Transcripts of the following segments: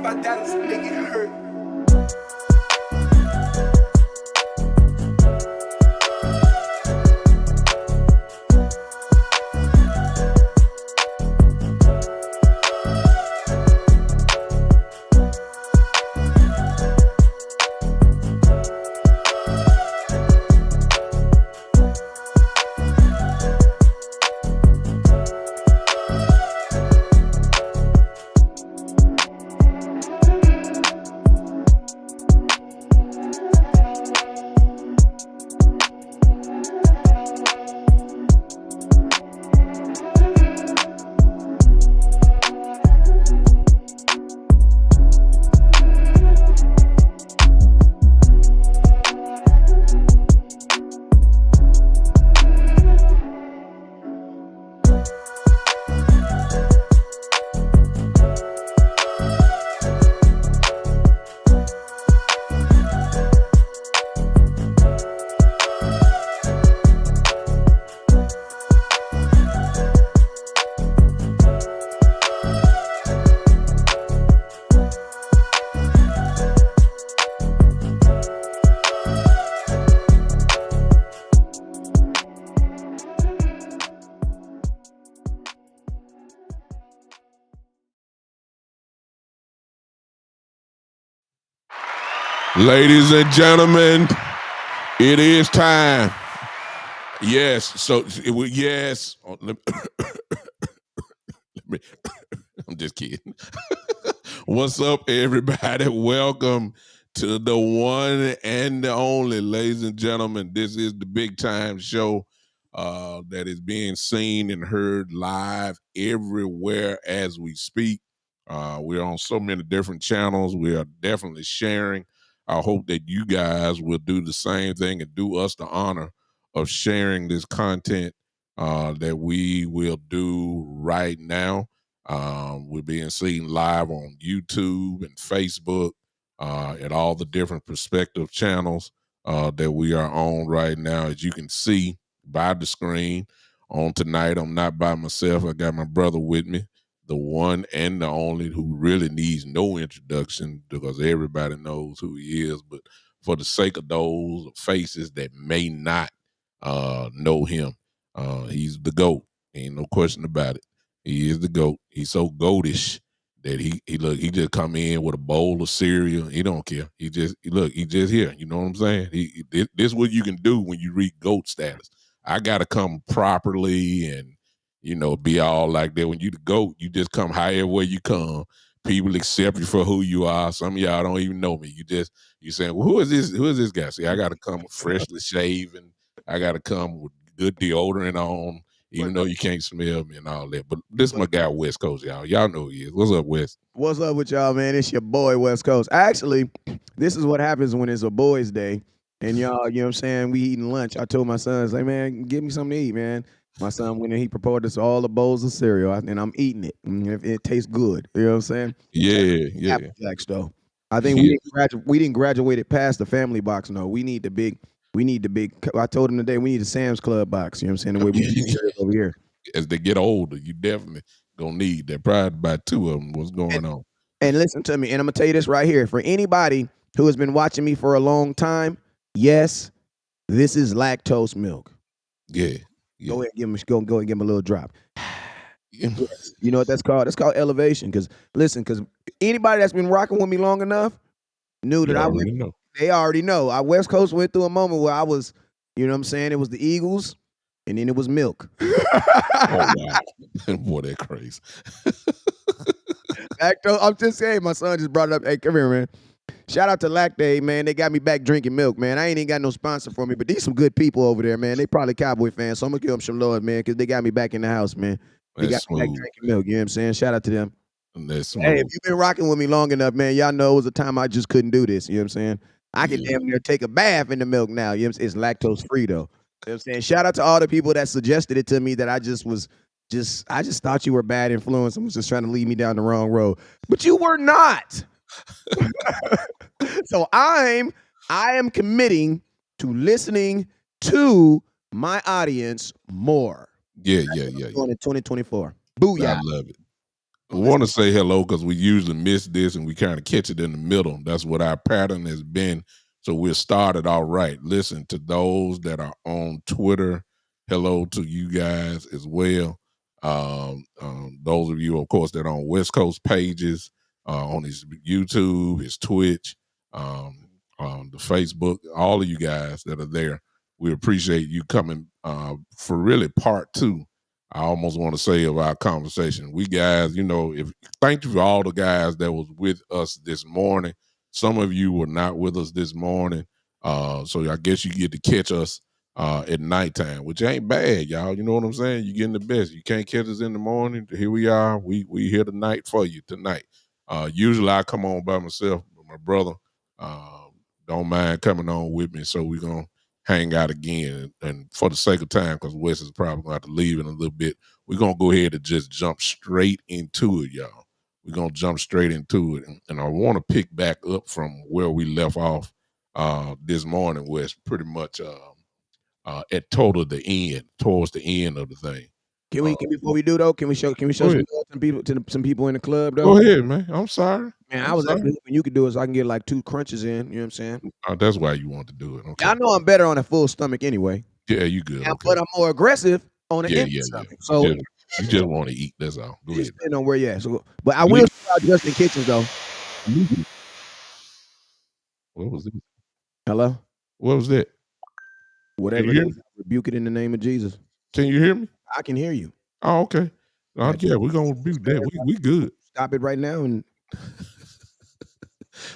by Dallas, make it hurt. Ladies and gentlemen, it is time. Yes, so yes. I'm just kidding. What's up, everybody? Welcome to the one and the only, ladies and gentlemen. This is the Big Time Show that is being seen and heard live everywhere as we speak. We're on so many different channels. We are definitely sharing. I hope that you guys will do the same thing and do us the honor of sharing this content that we will do right now. We're being seen live on YouTube and Facebook, at all the different perspective channels that we are on right now. As you can see by the screen on tonight, I'm not by myself. I got my brother with me, the one and the only, who really needs no introduction because everybody knows who he is. But for the sake of those faces that may not know him, he's the GOAT. Ain't no question about it. He is the GOAT. He's so goatish that he just come in with a bowl of cereal. He don't care. He just here. You know what I'm saying? This is what you can do when you reach GOAT status. I gotta come properly and be all like that. When you the GOAT, you just come however you come. People accept you for who you are. Some of y'all don't even know me. You saying, well, who is this? Who is this guy? See, I gotta come freshly shaven. I gotta come with good deodorant on, even though you can't smell me and all that. But this is my guy, West Coast, y'all. Y'all know who he is. What's up, West? What's up with y'all, man? It's your boy, West Coast. Actually, this is what happens when it's a boys' day. And y'all, you know what I'm saying? We eating lunch. I told my sons, like, man, give me something to eat, man. My son went in, he prepared us all the bowls of cereal, and I'm eating it. And it tastes good. You know what I'm saying? Yeah. Apple Jacks, though. I think we didn't graduate it past the family box. No, we need the big. I told him today we need a Sam's Club box. You know what I'm saying? The way we eat over here. As they get older, you definitely gonna need that. Probably buy two of them. What's going on? And listen to me, and I'm gonna tell you this right here. For anybody who has been watching me for a long time, yes, this is lactose milk. Yeah. Go ahead, give him a little drop. Yes. You know what that's called? That's called elevation. Because anybody that's been rocking with me long enough knew that they already know. Our West Coast went through a moment where I was, you know what I'm saying? It was the Eagles, and then it was milk. Oh, wow. Boy, that crazy. I'm just saying, my son just brought it up. Hey, come here, man. Shout out to Lactaid, man. They got me back drinking milk, man. I ain't even got no sponsor for me, but these some good people over there, man. They probably Cowboy fans, so I'm going to give them some love, man, because they got me back in the house, man. They got me back drinking milk, you know what I'm saying? Shout out to them. Hey, if you've been rocking with me long enough, man, y'all know it was a time I just couldn't do this, you know what I'm saying? I can damn near take a bath in the milk now. You know what I'm saying? It's lactose free, though. You know what I'm saying? Shout out to all the people that suggested it to me that I just thought you were a bad influence and was just trying to lead me down the wrong road. But you were not. So I am committing to listening to my audience more. Yeah. In 2024. Booyah. I love it. I want to say hello because we usually miss this and we kind of catch it in the middle. That's what our pattern has been. So we'll start it all right. Listen to those that are on Twitter. Hello to you guys as well. Those of you, of course, that are on West Coast pages, on his YouTube, his Twitch, the Facebook, all of you guys that are there. We appreciate you coming for really part two. I almost want to say of our conversation. We guys, if thank you for all the guys that was with us this morning. Some of you were not with us this morning. So I guess you get to catch us at nighttime, which ain't bad, y'all. You know what I'm saying? You're getting the best. You can't catch us in the morning. Here we are. We here tonight for you tonight. Usually I come on by myself, but my brother don't mind coming on with me. So we're gonna hang out again. And for the sake of time, because Wes is probably going to have to leave in a little bit, we're going to go ahead and just jump straight into it, y'all. We're going to jump straight into it. And I want to pick back up from where we left off this morning, Wes, pretty much at towards the end of the thing. Before we do though, can we show some people some people in the club though? Go ahead, man. I'm sorry. Man, I was actually hoping you could do it so I can get like 2 crunches in. You know what I'm saying? That's why you want to do it. Okay. I know I'm better on a full stomach anyway. Yeah, you good. Okay. But I'm more aggressive on the empty stomach. Yeah. So you just want to eat. That's all. Go ahead. Depending on where you at. So, but I will shout out Justin Kitchens though. What was it? Hello? What was that? Whatever it is, rebuke it in the name of Jesus. Can you hear me? I can hear you. Oh, okay. Yeah, we're gonna rebuke that. We good. Stop it right now. And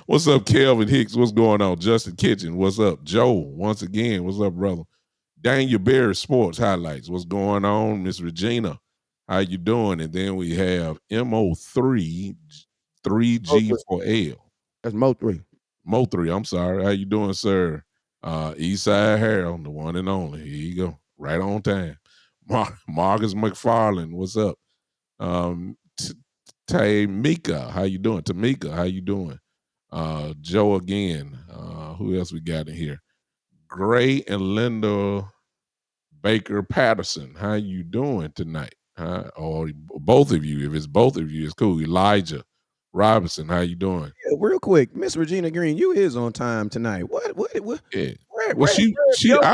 what's up, Kelvin Hicks? What's going on? Justin Kitchen. What's up? Joe, once again, what's up, brother? Daniel Berry Sports Highlights. What's going on? Miss Regina, how you doing? And then we have MO3 3G for L. That's Mo3. Mo3, I'm sorry. How you doing, sir? Eastside Harold, the one and only. Here you go. Right on time. Marcus McFarland, what's up? Tamika, how you doing? Tamika, how you doing? Joe again. Who else we got in here? Gray and Linda Baker Patterson, how you doing tonight? Or both of you. If it's both of you, it's cool. Elijah Robinson, how you doing? Yeah, real quick, Miss Regina Green, you is on time tonight. What? Yeah. I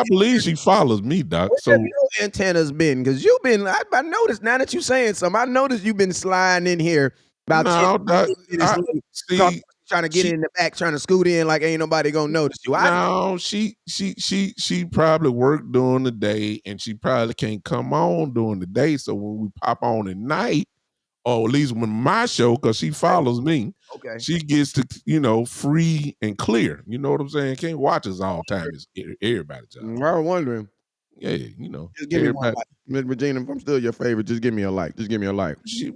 believe she follows me, Doc. Where so have your antennas been? Because you've been. I noticed now that you're saying something. I noticed you've been sliding in here about trying to get in the back, trying to scoot in like ain't nobody gonna notice you. She probably worked during the day and she probably can't come on during the day. So when we pop on at night, or at least when my show, because she follows me, okay, she gets to, free and clear. You know what I'm saying? Can't watch us all the time. It's everybody's job. I was wondering. Yeah, just give me one like. Miss Regina, if I'm still your favorite, just give me a like. Just give me a like. She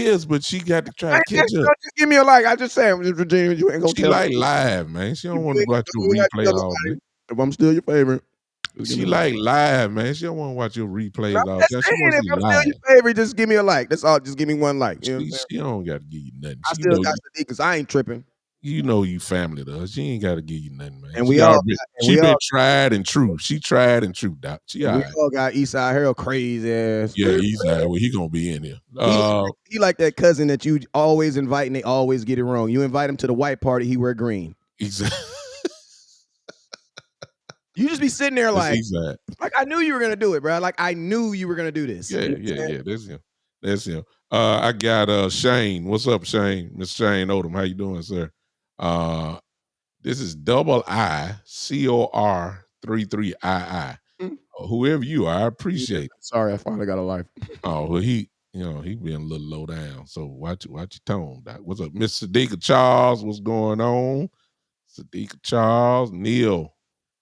is, but she got to try to catch up. Just give me a like. I just say, Miss Regina, you ain't gonna tell like me. Live, man. She don't want to watch your replay all day. If I'm still your favorite. She like live, man. She don't want to watch your replays all day. She wants to see live. Still your favorite, just give me a like. That's all. Just give me one like. She don't got to give you nothing. I still got the because I ain't tripping. You know you family to her. She ain't got to give you nothing, man. And she been tried and true. She tried and true, Doc. We all got Eastside Harold crazy ass. Yeah, Eastside. Well, he gonna be in here. He like that cousin that you always invite and they always get it wrong. You invite him to the white party, he wear green. Exactly. You just be sitting there like I knew you were gonna do it, bro. Like I knew you were gonna do this. Yeah. That's him. I got Shane. What's up, Shane? Mr. Shane Odom. How you doing, sir? This is IICOR33II. Whoever you are, I appreciate it. Sorry, I finally got a life. Oh, well, he been a little low down. So watch your tone, Doc. What's up, Miss Sadiqa Charles? What's going on? Sadiqa Charles, Neil.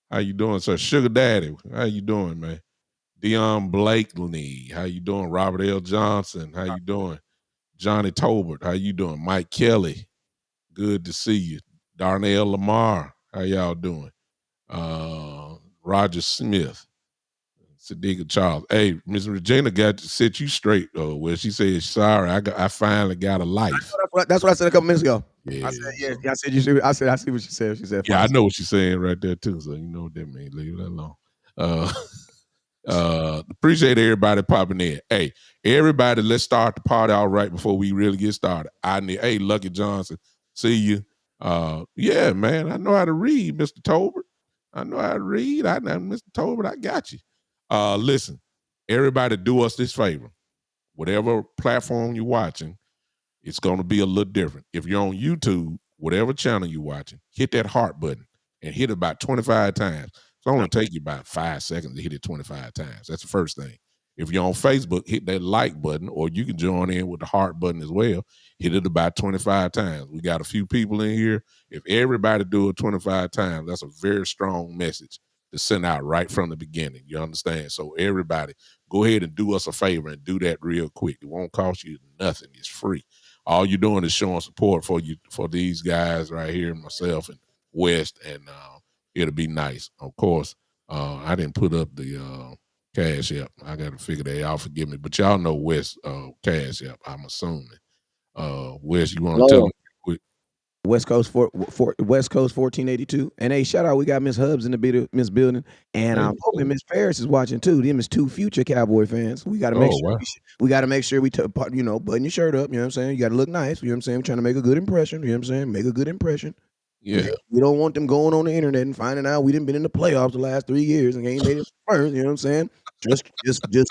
How you doing, sir? Sugar Daddy, how you doing, man? Dion Blakely, how you doing? Robert L. Johnson, how you doing? Johnny Tolbert, how you doing? Mike Kelly, good to see you. Darnell Lamar, how y'all doing? Roger Smith, Sadiqa Charles. Hey, Miss Regina got to set you straight, where she said, sorry, I finally got a life. That's what I said a couple minutes ago. Yeah. I said, I said you should. I said, I see what she said. She said, yeah, I know what she's saying right there too. So you know what that means. Leave it alone. Appreciate everybody popping in. Hey, everybody, let's start the party all right before we really get started. Hey, Lucky Johnson, see you. Yeah, man, I know how to read, Mr. Tolbert. I know how to read. Mr. Tolbert, I got you. Listen, everybody, do us this favor. Whatever platform you're watching, it's going to be a little different. If you're on YouTube, whatever channel you're watching, hit that heart button and hit it about 25 times. It's only take you about 5 seconds to hit it 25 times. That's the first thing. If you're on Facebook, hit that like button, or you can join in with the heart button as well. Hit it about 25 times. We got a few people in here. If everybody do it 25 times, that's a very strong message to send out right from the beginning. You understand? So everybody, go ahead and do us a favor and do that real quick. It won't cost you nothing. It's free. All you're doing is showing support for these guys right here, myself and West, and it'll be nice. Of course, I didn't put up the Cash App. I got to figure that out. Forgive me, but y'all know West Cash App. I'm assuming. West, you want to tell them quick? West Coast 1482. And hey, shout out, we got Miss Hubs in the building. And I'm hoping Miss Paris is watching too. Them is 2 future Cowboy fans. We got to make sure we got to make sure we button your shirt up, you know what I'm saying? You got to look nice, you know what I'm saying? We're trying to make a good impression, you know what I'm saying? Make a good impression. Yeah. We don't want them going on the internet and finding out we didn't been in the playoffs the last 3 years and ain't made it first, you know what I'm saying? Just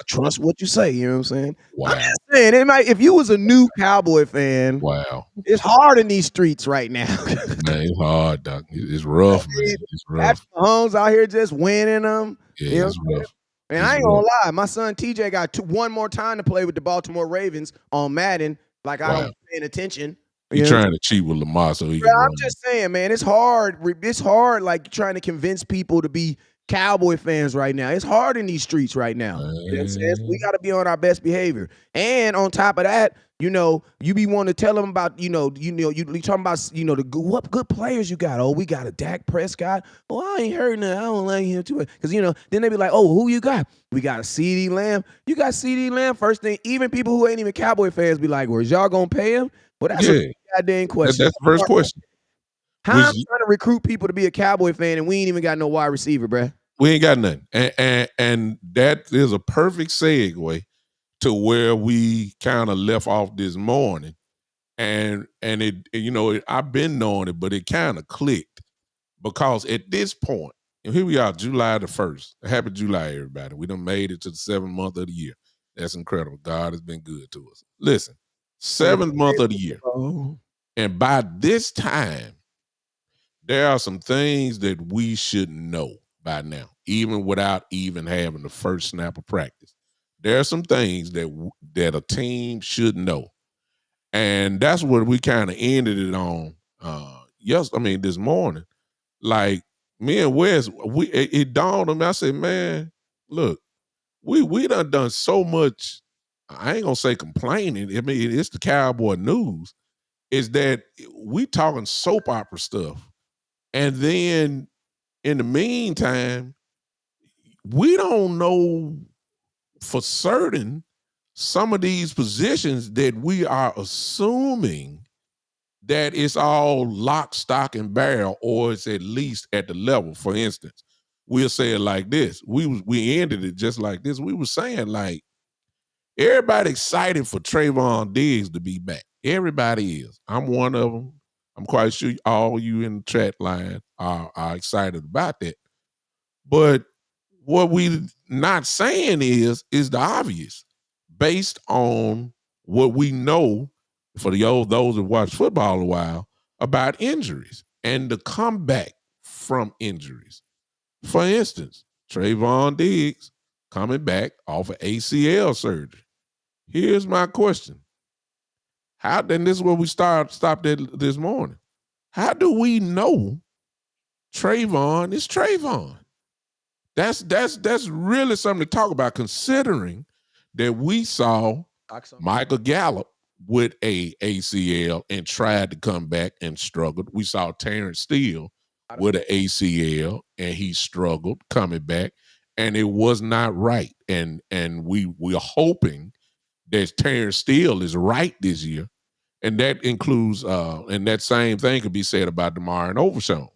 trust what you say, you know what I'm saying? Wow. I'm just saying, if you was a new Cowboy fan, wow, it's hard in these streets right now. Man, it's hard, Doc. It's rough, man. It's rough. Mahomes out here just winning them. Yeah, it's rough. And I ain't gonna lie, my son TJ got one more time to play with the Baltimore Ravens on Madden. Like I don't paying attention. He's trying to cheat with Lamar so he can I'm just saying, man, it's hard. It's hard, like trying to convince people to be Cowboy fans right now. It's hard in these streets right now. You know what I'm saying? So we got to be on our best behavior. And on top of that, you be wanting to tell them about, you talking about, what good players you got. Oh, we got a Dak Prescott. Oh, I ain't heard nothing. I don't like him too much. Because, then they be like, oh, who you got? We got a CD Lamb. You got CD Lamb. First thing, even people who ain't even Cowboy fans be like, well, is y'all going to pay him? Well, that's a goddamn question. That's the first question. How I'm trying to recruit people to be a Cowboy fan and we ain't even got no wide receiver, bruh? We ain't got nothing. And that is a perfect segue to where we kind of left off this morning. And it, I've been knowing it, but it kind of clicked because at this point, and here we are, July the 1st. Happy July, everybody. We done made it to the 7th month of the year. That's incredible. God has been good to us. Listen, 7th month of the year. And by this time, there are some things that we should know by now, even without even having the first snap of practice. There are some things that a team should know. And that's what we kind of ended it on this morning. Like me and Wes, it dawned on me. I said, man, look, we done so much. I ain't gonna say complaining. I mean, it's the Cowboy news. Is that we talking soap opera stuff. And then in the meantime, we don't know for certain some of these positions that we are assuming that it's all lock, stock, and barrel, or it's at least at the level. For instance, we'll say it like this. We ended it just like this. We were saying, like, everybody excited for Trayvon Diggs to be back. Everybody is. I'm one of them. I'm quite sure all you in the chat line are excited about that. But what we not saying is the obvious, based on what we know for those that watch football a while about injuries and the comeback from injuries. For instance, Trayvon Diggs coming back off of ACL surgery. Here's my question. Then this is where we stopped at this morning. How do we know Trayvon is Trayvon? That's really something to talk about, considering that we saw Michael Gallup with a ACL and tried to come back and struggled. We saw Terrence Steele with an ACL and he struggled coming back, and it was not right. And we're hoping that Terrence Steele is right this year, and that includes and that same thing could be said about DeMar Overshown,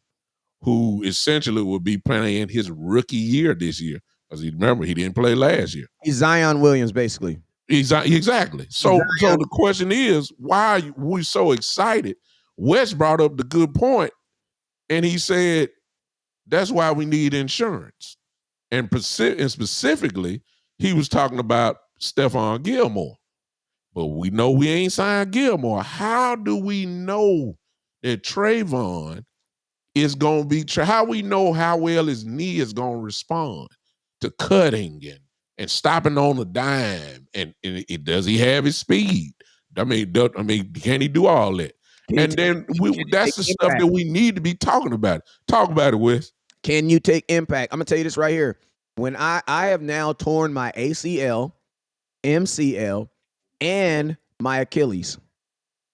who essentially will be playing his rookie year this year. Because remember, he didn't play last year. He's Zion Williams, basically. Exactly. So the question is, why are we so excited? Wes brought up the good point, and he said that's why we need insurance. And specifically, he was talking about Stephon Gilmore. But we know we ain't signed Gilmore. How do we know that Trayvon is going to be, how we know how well his knee is going to respond to cutting and stopping on a dime? And does he have his speed? I mean, can he do all that? And then that's the stuff that we need to be talking about. Talk about it, Wes. Can you take impact? I'm going to tell you this right here. When I have now torn my ACL, MCL, and my Achilles.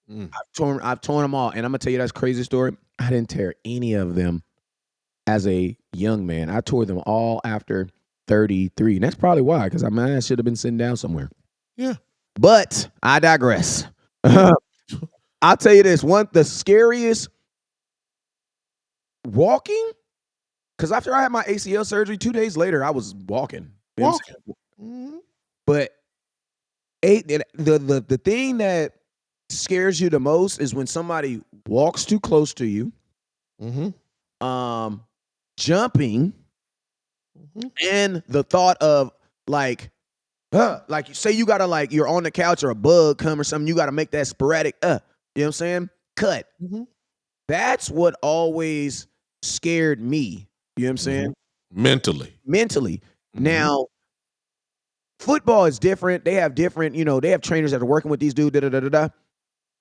I've torn them all. And I'm going to tell you that's crazy story. I didn't tear any of them as a young man. I tore them all after 33. And that's probably why, because I should have been sitting down somewhere. Yeah. But I digress. I'll tell you this. The scariest walking, because after I had my ACL surgery, 2 days later, I was walking. But the thing that scares you the most is when somebody walks too close to you, jumping, and the thought of like you say you gotta you're on the couch or a bug come or something, you gotta make that sporadic you know what I'm saying? Cut. That's what always scared me. You know what I'm saying? Mentally. Now, football is different. They have different, they have trainers that are working with these dudes,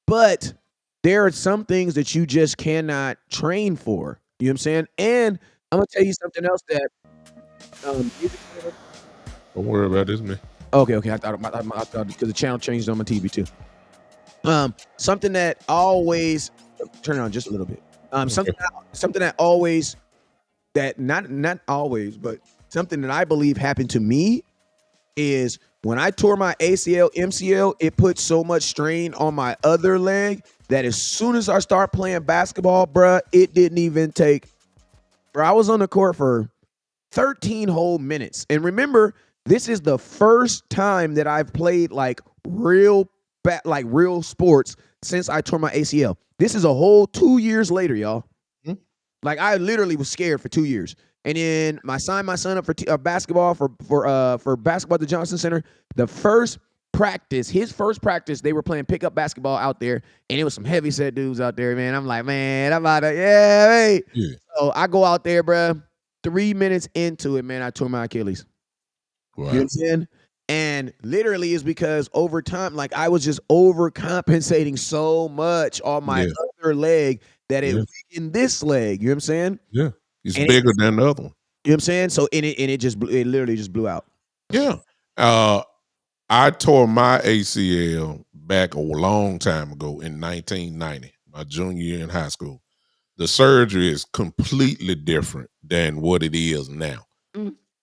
But there are some things that you just cannot train for. You know what I'm saying? And I'm gonna tell you something else that don't worry about this, man. Okay. I thought because the channel changed on my TV too. Something that always turn it on just a little bit. Something that always not always, but something that I believe happened to me is when I tore my ACL, MCL, it put so much strain on my other leg that as soon as I start playing basketball, bruh, it didn't even take. Bro, I was on the court for 13 whole minutes. And remember, this is the first time that I've played real sports since I tore my ACL. This is a whole 2 years later, y'all. I literally was scared for 2 years. And then I signed my son up for basketball for basketball at the Johnson Center. His first practice, they were playing pickup basketball out there, and it was some heavy set dudes out there, man. I'm like, man, I'm out of hey. Yeah. So I go out there, bro. 3 minutes into it, man, I tore my Achilles. Wow. You know what I'm saying? And literally is because over time, I was just overcompensating so much on my other leg that it weakened this leg. You know what I'm saying? Yeah. It's bigger than the other one. You know what I'm saying? So it literally just blew out. Yeah. I tore my ACL back a long time ago in 1990, my junior year in high school. The surgery is completely different than what it is now.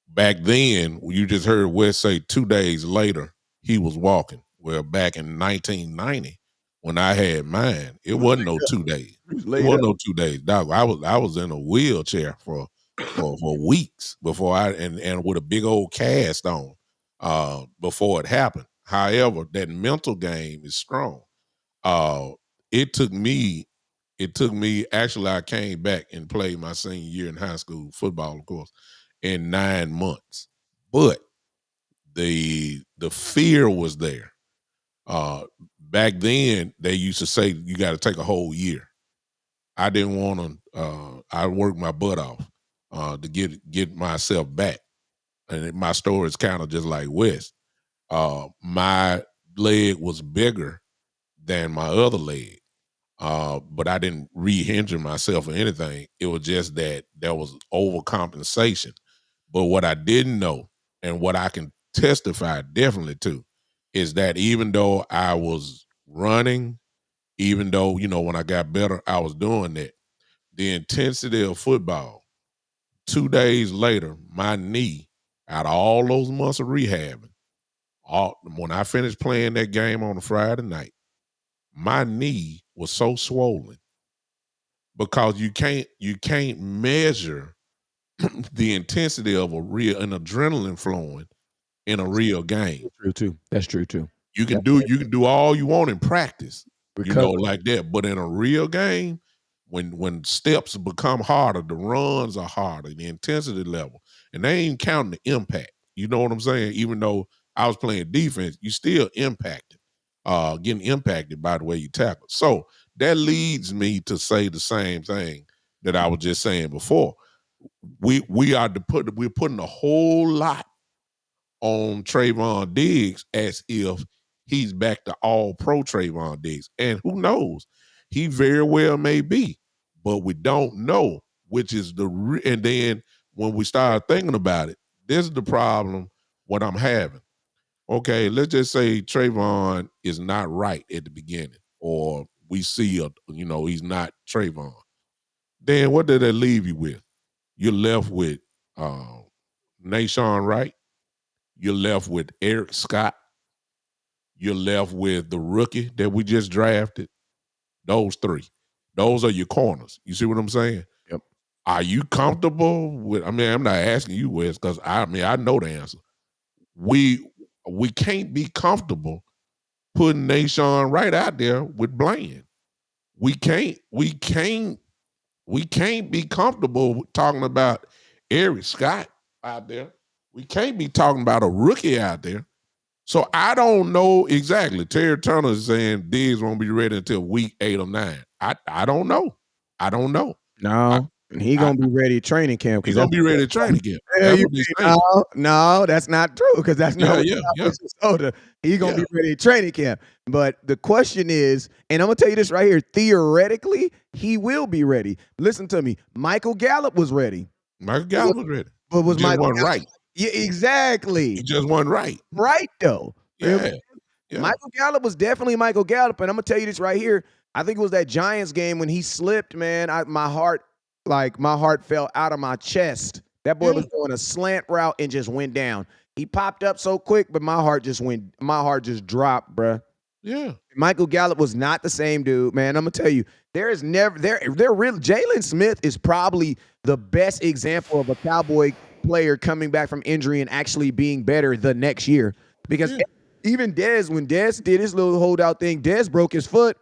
Back then, you just heard Wes say 2 days later, he was walking. Well, back in 1990, when I had mine, it wasn't no 2 days. It wasn't no 2 days. Dog, I was in a wheelchair for weeks before and with a big old cast on before it happened. However, that mental game is strong. It took me, actually, I came back and played my senior year in high school football, of course, in 9 months. But the fear was there. Back then, they used to say you got to take a whole year. I didn't want to. I worked my butt off to get myself back, and my story is kind of just like Wes. My leg was bigger than my other leg, but I didn't re-injure myself or anything. It was just that there was overcompensation. But what I didn't know, and what I can testify definitely to, is that even though I was running, even though, when I got better, I was doing that, the intensity of football, 2 days later, my knee, out of all those months of rehabbing, when I finished playing that game on a Friday night, my knee was so swollen because you can't measure the intensity of an adrenaline flowing in a real game. True too. That's true too. You can That's do all you want in practice, recovery. like that. But in a real game, when steps become harder, the runs are harder, the intensity level, and they ain't counting the impact. You know what I'm saying? Even though I was playing defense, you still impacted, getting impacted by the way you tackle. So that leads me to say the same thing that I was just saying before. We're putting a whole lot on Trayvon Diggs as if he's back to all pro Trayvon Diggs. And who knows? He very well may be, but we don't know, which is and then when we start thinking about it, this is the problem what I'm having. Okay, let's just say Trayvon is not right at the beginning, or we see he's not Trayvon. Then what did that leave you with? You're left with Nashawn Wright. You're left with Eric Scott. You're left with the rookie that we just drafted. Those three. Those are your corners. You see what I'm saying? Yep. Are you comfortable with? I mean, I'm not asking you, Wes, because I know the answer. We can't be comfortable putting Nashawn right out there with Bland. We can't be comfortable talking about Eric Scott out there. We can't be talking about a rookie out there. So I don't know exactly. Terry Turner is saying Diggs won't be ready until week 8 or 9. I don't know. I don't know. No, and he gonna be ready at training camp. He's gonna be ready to train again. That's what they saying. No, that's not true because that's not Minnesota. He's gonna be ready at training camp. But the question is, and I'm gonna tell you this right here: theoretically, he will be ready. Listen to me. Michael Gallup was ready. Michael Gallup was ready, but was Michael Gallup right? Yeah, exactly. He just wasn't right. Right though. Yeah. Michael Gallup was definitely Michael Gallup, and I'm gonna tell you this right here. I think it was that Giants game when he slipped, man. My heart fell out of my chest. That boy was doing a slant route and just went down. He popped up so quick, but my heart just dropped, bruh. Yeah. Michael Gallup was not the same dude, man. I'm gonna tell you, Jalen Smith is probably the best example of a Cowboy player coming back from injury and actually being better the next year. Because even Dez, when Dez did his little holdout thing, Dez broke his foot.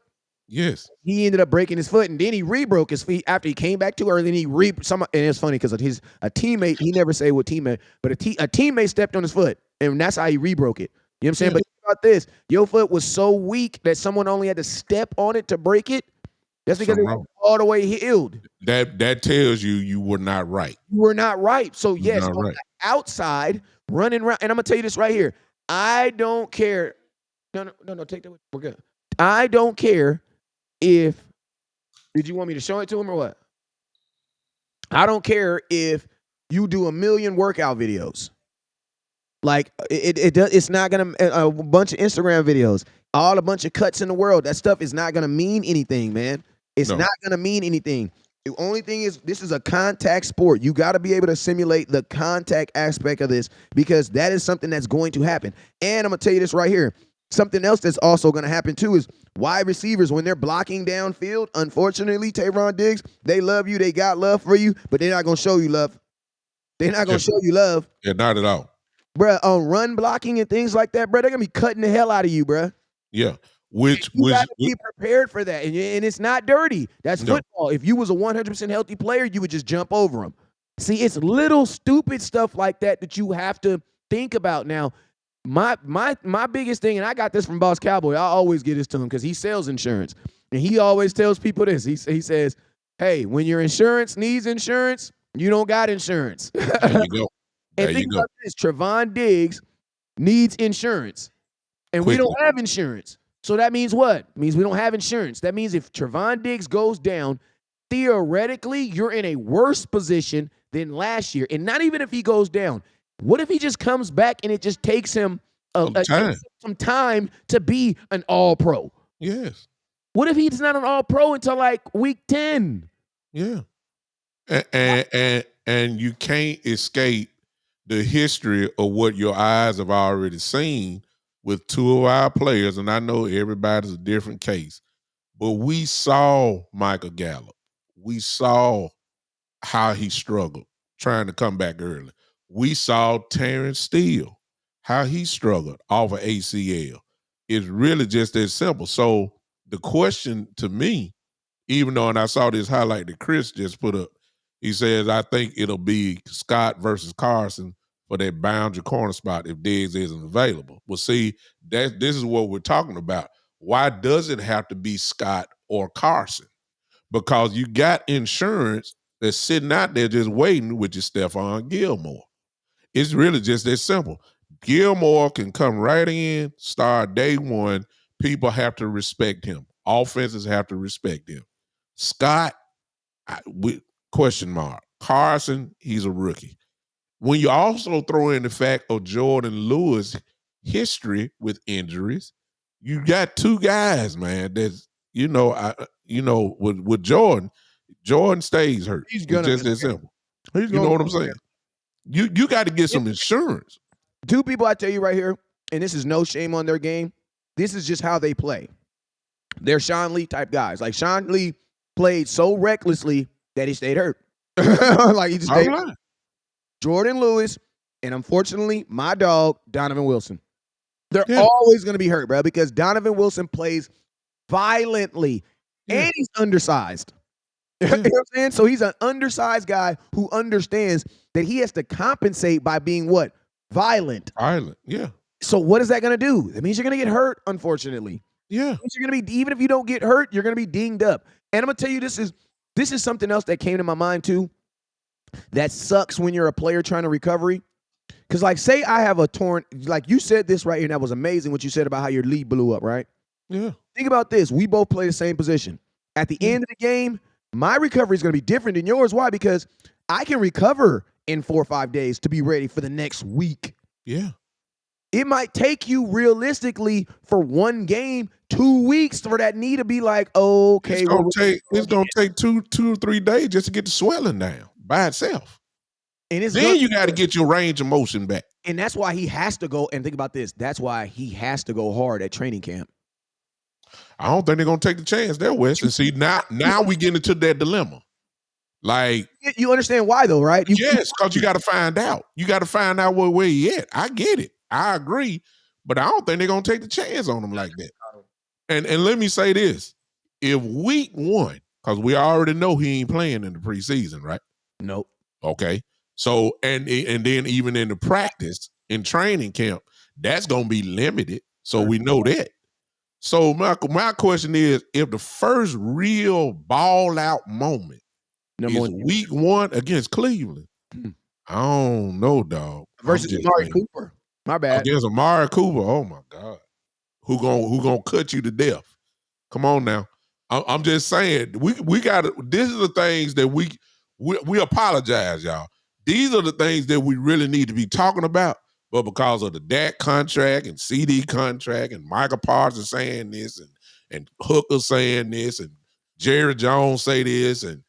Yes. He ended up breaking his foot, and then he re-broke his feet after he came back too early. And and it's funny because a teammate, he never say what teammate, but a teammate stepped on his foot, and that's how he re-broke it. You know what I'm saying? But think about this: your foot was so weak that someone only had to step on it to break it. That's because it was all the way healed. That tells you were not right. You were not right. So yes, on the outside, running around, and I'm gonna tell you this right here. I don't care. No, take that. We're good. I don't care if. Did you want me to show it to him or what? I don't care if you do 1 million workout videos. Like it's not gonna a bunch of Instagram videos, all a bunch of cuts in the world. That stuff is not gonna mean anything, man. It's not gonna mean anything. The only thing is, this is a contact sport. You got to be able to simulate the contact aspect of this because that is something that's going to happen. And I'm going to tell you this right here. Something else that's also going to happen too is wide receivers, when they're blocking downfield, unfortunately, Trayvon Diggs, they love you. They got love for you, but they're not going to show you love. They're not going to show you love. Yeah, not at all. Bruh, on run blocking and things like that, bruh, they're going to be cutting the hell out of you, bruh. Yeah. You got to be prepared for that, and it's not dirty. That's football. If you was a 100% healthy player, you would just jump over them. See, it's little stupid stuff like that you have to think about. Now, my biggest thing, and I got this from Boss Cowboy. I always get this to him because he sells insurance, and he always tells people this. He says, "Hey, when your insurance needs insurance, you don't got insurance." There you go. And think about this: Trayvon Diggs needs insurance, and we don't have insurance. So that means what? It means we don't have insurance. That means if Trayvon Diggs goes down, theoretically, you're in a worse position than last year. And not even if he goes down. What if he just comes back and it just takes him some time to be an all-pro? Yes. What if he's not an all-pro until like week 10? Yeah. And you can't escape the history of what your eyes have already seen with two of our players, and I know everybody's a different case, but we saw Michael Gallup. We saw how he struggled trying to come back early. We saw Terrence Steele, how he struggled off of ACL. It's really just that simple. So the question to me, even though, and I saw this highlight that Chris just put up, he says, I think it'll be Scott versus Carson for that boundary corner spot if Diggs isn't available. Well, see, this is what we're talking about. Why does it have to be Scott or Carson? Because you got insurance that's sitting out there just waiting, which is Stephon Gilmore. It's really just that simple. Gilmore can come right in, start day one. People have to respect him. Offenses have to respect him. Scott, with question mark. Carson, he's a rookie. When you also throw in the fact of Jordan Lewis' history with injuries, you got two guys, man. That's with Jordan stays hurt. He's gonna it's just that simple. He's You know gonna what I'm saying? You got to get some insurance. Two people I tell you right here, and this is no shame on their game. This is just how they play. They're Sean Lee type guys. Like Sean Lee played so recklessly that he stayed hurt. Like he just stayed hurt. Jordan Lewis, and unfortunately, my dog, Donovan Wilson. They're always going to be hurt, bro, because Donovan Wilson plays violently, and he's undersized. You know what I'm saying? So he's an undersized guy who understands that he has to compensate by being what? Violent. Violent, yeah. So what is that going to do? That means you're going to get hurt, unfortunately. Yeah. You're going to be, even if you don't get hurt, you're going to be dinged up. And I'm going to tell you, this is something else that came to my mind too. That sucks when you're a player trying to recovery. Because like, say I have a torn, like you said this right here, and that was amazing what you said about how your lead blew up, right? Yeah. Think about this. We both play the same position. At the end of the game, my recovery is going to be different than yours. Why? Because I can recover in 4 or 5 days to be ready for the next week. Yeah. It might take you realistically for one game, 2 weeks for that knee to be like, okay. It's gonna take two or 3 days just to get the swelling down by itself. And then you got to get your range of motion back. And that's why he has to go, and think about this, that's why he has to go hard at training camp. I don't think they're gonna take the chance there, Wes. And see, now we get into that dilemma. Like, you understand why though, right? Yes, because you got to find out. You got to find out where he at. I get it. I agree. But I don't think they're gonna take the chance on him like that. And let me say this. If week 1, because we already know he ain't playing in the preseason, right? Nope. Okay. So and then even in the practice, in training camp, that's gonna be limited. So we know that. So my question is, if the first real ball out moment is week 1 against Cleveland, I don't know, dog. Versus Amari Cooper. My bad. Against Amari Cooper, oh my God. Who gonna cut you to death? Come on now. I'm just saying, we gotta, this is the things that we apologize, y'all. These are the things that we really need to be talking about. But because of the Dak contract and CD contract and Michael Parsons saying this and Hooker saying this and Jerry Jones say this and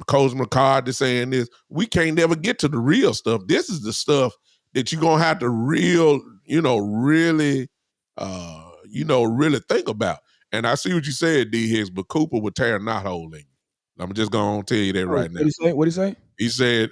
Coach McCarthy saying this, we can't never get to the real stuff. This is the stuff that you're gonna have to really think about. And I see what you said, D Hicks, but Cooper would tear a knothole in you. I'm just gonna tell you that right now. What'd he say? He said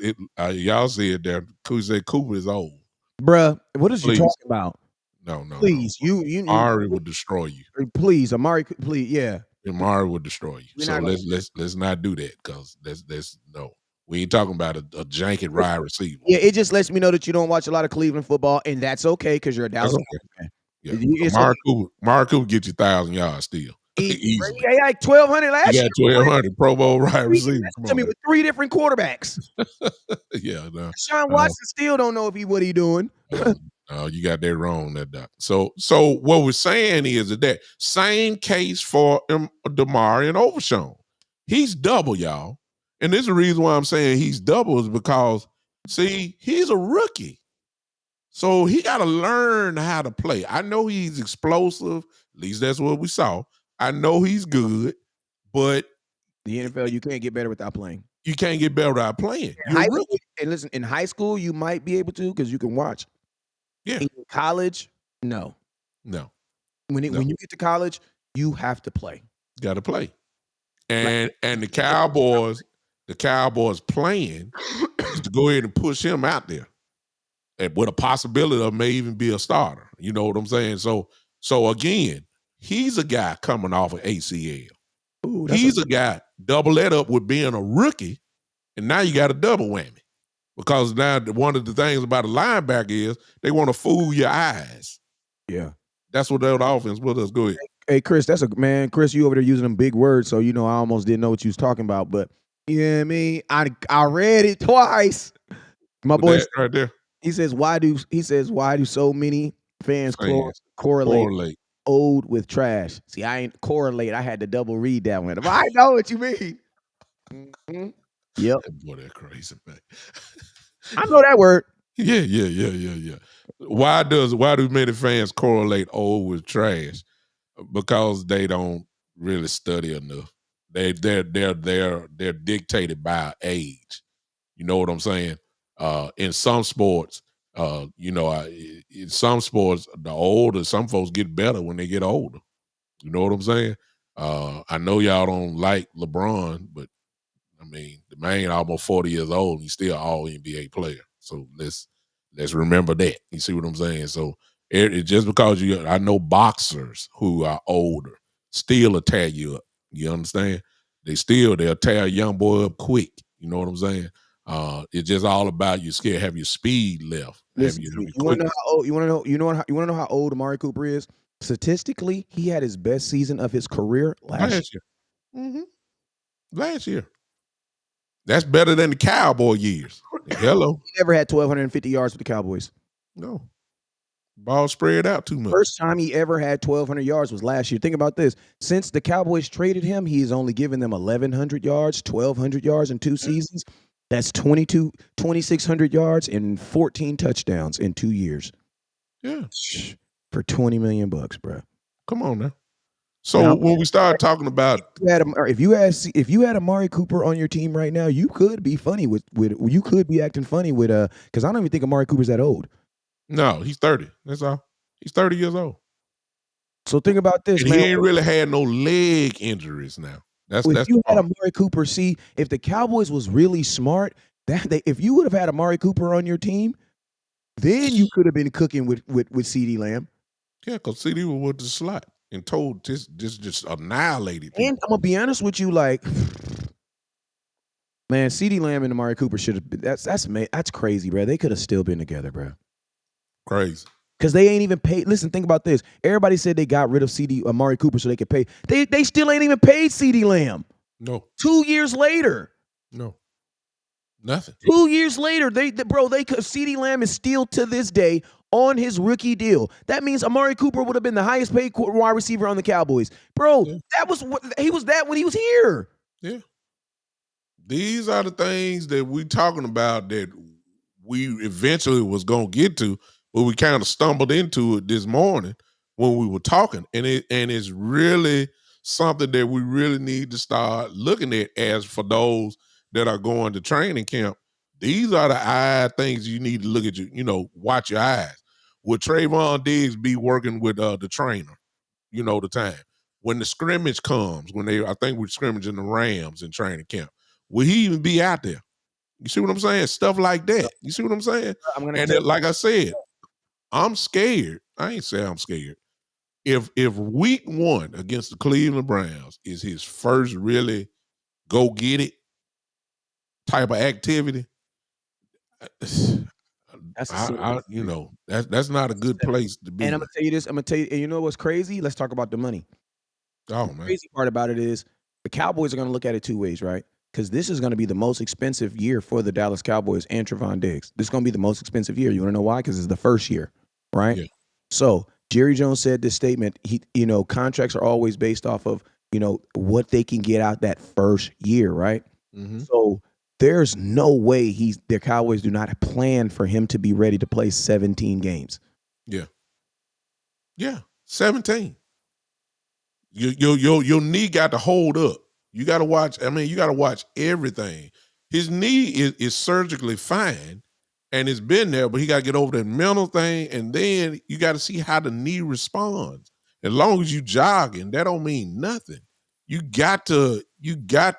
y'all said that. He said Cooper is old. Bruh, what is you talking about? No. Please, no. Amari would destroy you. Please, Amari, please, yeah. Amari would destroy you. So let's not do that, because that's no. We ain't talking about a janky wide receiver. Yeah, it just lets me know that you don't watch a lot of Cleveland football, and that's okay because you're a Dallas fan. Yeah. Amari Cooper get you 1,000 yards still. He like 1,200 last year. He got 1,200 Pro Bowl wide receiver. To me with 3 different quarterbacks. Yeah, no. Sean Watson still don't know what he doing. No, you got that wrong, that doc. So what we're saying is that same case for Damari and Overshown. He's double, y'all. And this is the reason why I'm saying he's double is because, see, he's a rookie. So he got to learn how to play. I know he's explosive. At least that's what we saw. I know he's good, but the NFL, you can't get better without playing. You can't get better without playing. And listen, in high school, you might be able to because you can watch. Yeah. In college, no. When you get to college, you have to play. Got to play. And the Cowboys playing is to go ahead and push him out there, and with a possibility of may even be a starter. You know what I'm saying? So again, he's a guy coming off of ACL. Ooh, He's a guy double that up with being a rookie, and now you got a double whammy. Because now one of the things about a linebacker is they want to fool your eyes. yeah. That's what that offense with us. Go ahead. Hey, Chris, Chris, you over there using them big words, so I almost didn't know what you was talking about. But you know what I mean? I read it twice. My With boy, that right there. he says, why do so many fans Fans correlate old with trash? See, I ain't correlate. I had to double read that one. But I know what you mean. Mhm. Yep. That boy, that crazy, man. I know that word. Yeah. Why do many fans correlate old with trash? Because they don't really study enough. They're dictated by age. You know what I'm saying? In some sports, in some sports, the older some folks get better when they get older. You know what I'm saying? I know y'all don't like LeBron, but I mean, the man almost 40 years old, and he's still all NBA player. So let's remember that. You see what I'm saying? So just because I know boxers who are older still will tear you up. You understand? They'll tear a young boy up quick. You know what I'm saying? It's just all about you still have your speed left. Listen, Have you your want to know quickness. how old? You want to know how old Amari Cooper is? Statistically, he had his best season of his career last year. Last year. Mm-hmm. Last year. That's better than the Cowboy years. Hello. He never had 1,250 yards with the Cowboys. No. Ball spread out too much. First time he ever had 1,200 yards was last year. Think about this. Since the Cowboys traded him, he's only given them 1,100 yards, 1,200 yards in 2 seasons. That's 2,600 yards and 14 touchdowns in 2 years. Yeah. For $20 million, bro. Come on now. So when we start talking about if you had Amari Cooper on your team right now, you could be funny with you could be acting funny with because I don't even think Amari Cooper's that old. No, he's 30. That's all. He's 30 years old. So think about this, and man. He ain't really had no leg injuries now. That's If the you had part. Amari Cooper, see, if the Cowboys was really smart, if you would have had Amari Cooper on your team, then you could have been cooking with CeeDee Lamb. Yeah, because CD was with the slot and told just annihilated people. And I'm gonna be honest with you, like, man, CeeDee Lamb and Amari Cooper should have been. That's crazy, bro. They could have still been together, bro. Crazy. Because they ain't even paid. Listen, think about this. Everybody said they got rid of Amari Cooper so they could pay. They still ain't even paid CeeDee Lamb. No. 2 years later. No. Nothing. 2 years later, CeeDee Lamb is still to this day on his rookie deal. That means Amari Cooper would have been the highest paid wide receiver on the Cowboys. Bro, that was what he was when he was here. Yeah. These are the things that we talking about that we eventually was gonna get to, but we kind of stumbled into it this morning when we were talking. And it's really something that we really need to start looking at as for those that are going to training camp. These are the things you need to look at, watch your eyes. Will Trayvon Diggs be working with the trainer, the time? When the scrimmage comes, I think we're scrimmaging the Rams in training camp, will he even be out there? You see what I'm saying? Stuff like that. You see what I'm saying? Like I said, I'm scared. I ain't say I'm scared. If week 1 against the Cleveland Browns is his first really go get it type of activity, that's not a good place to be. And I'm gonna tell you this. And you know what's crazy? Let's talk about the money. Oh, the man. crazy part about it is the Cowboys are going to look at it 2 ways, right? Because this is going to be the most expensive year for the Dallas Cowboys and Trevon Diggs. This is going to be the most expensive year. You want to know why? Because it's the first year, right? Yeah. So Jerry Jones said this statement. Contracts are always based off of what they can get out that first year, right? Mm-hmm. So there's no way the Cowboys do not plan for him to be ready to play 17 games. Yeah, 17. Your knee got to hold up. You got to watch. I mean, you got to watch everything. His knee is surgically fine, and it's been there, but he got to get over that mental thing, and then you got to see how the knee responds. As long as you jogging, that don't mean nothing. You got to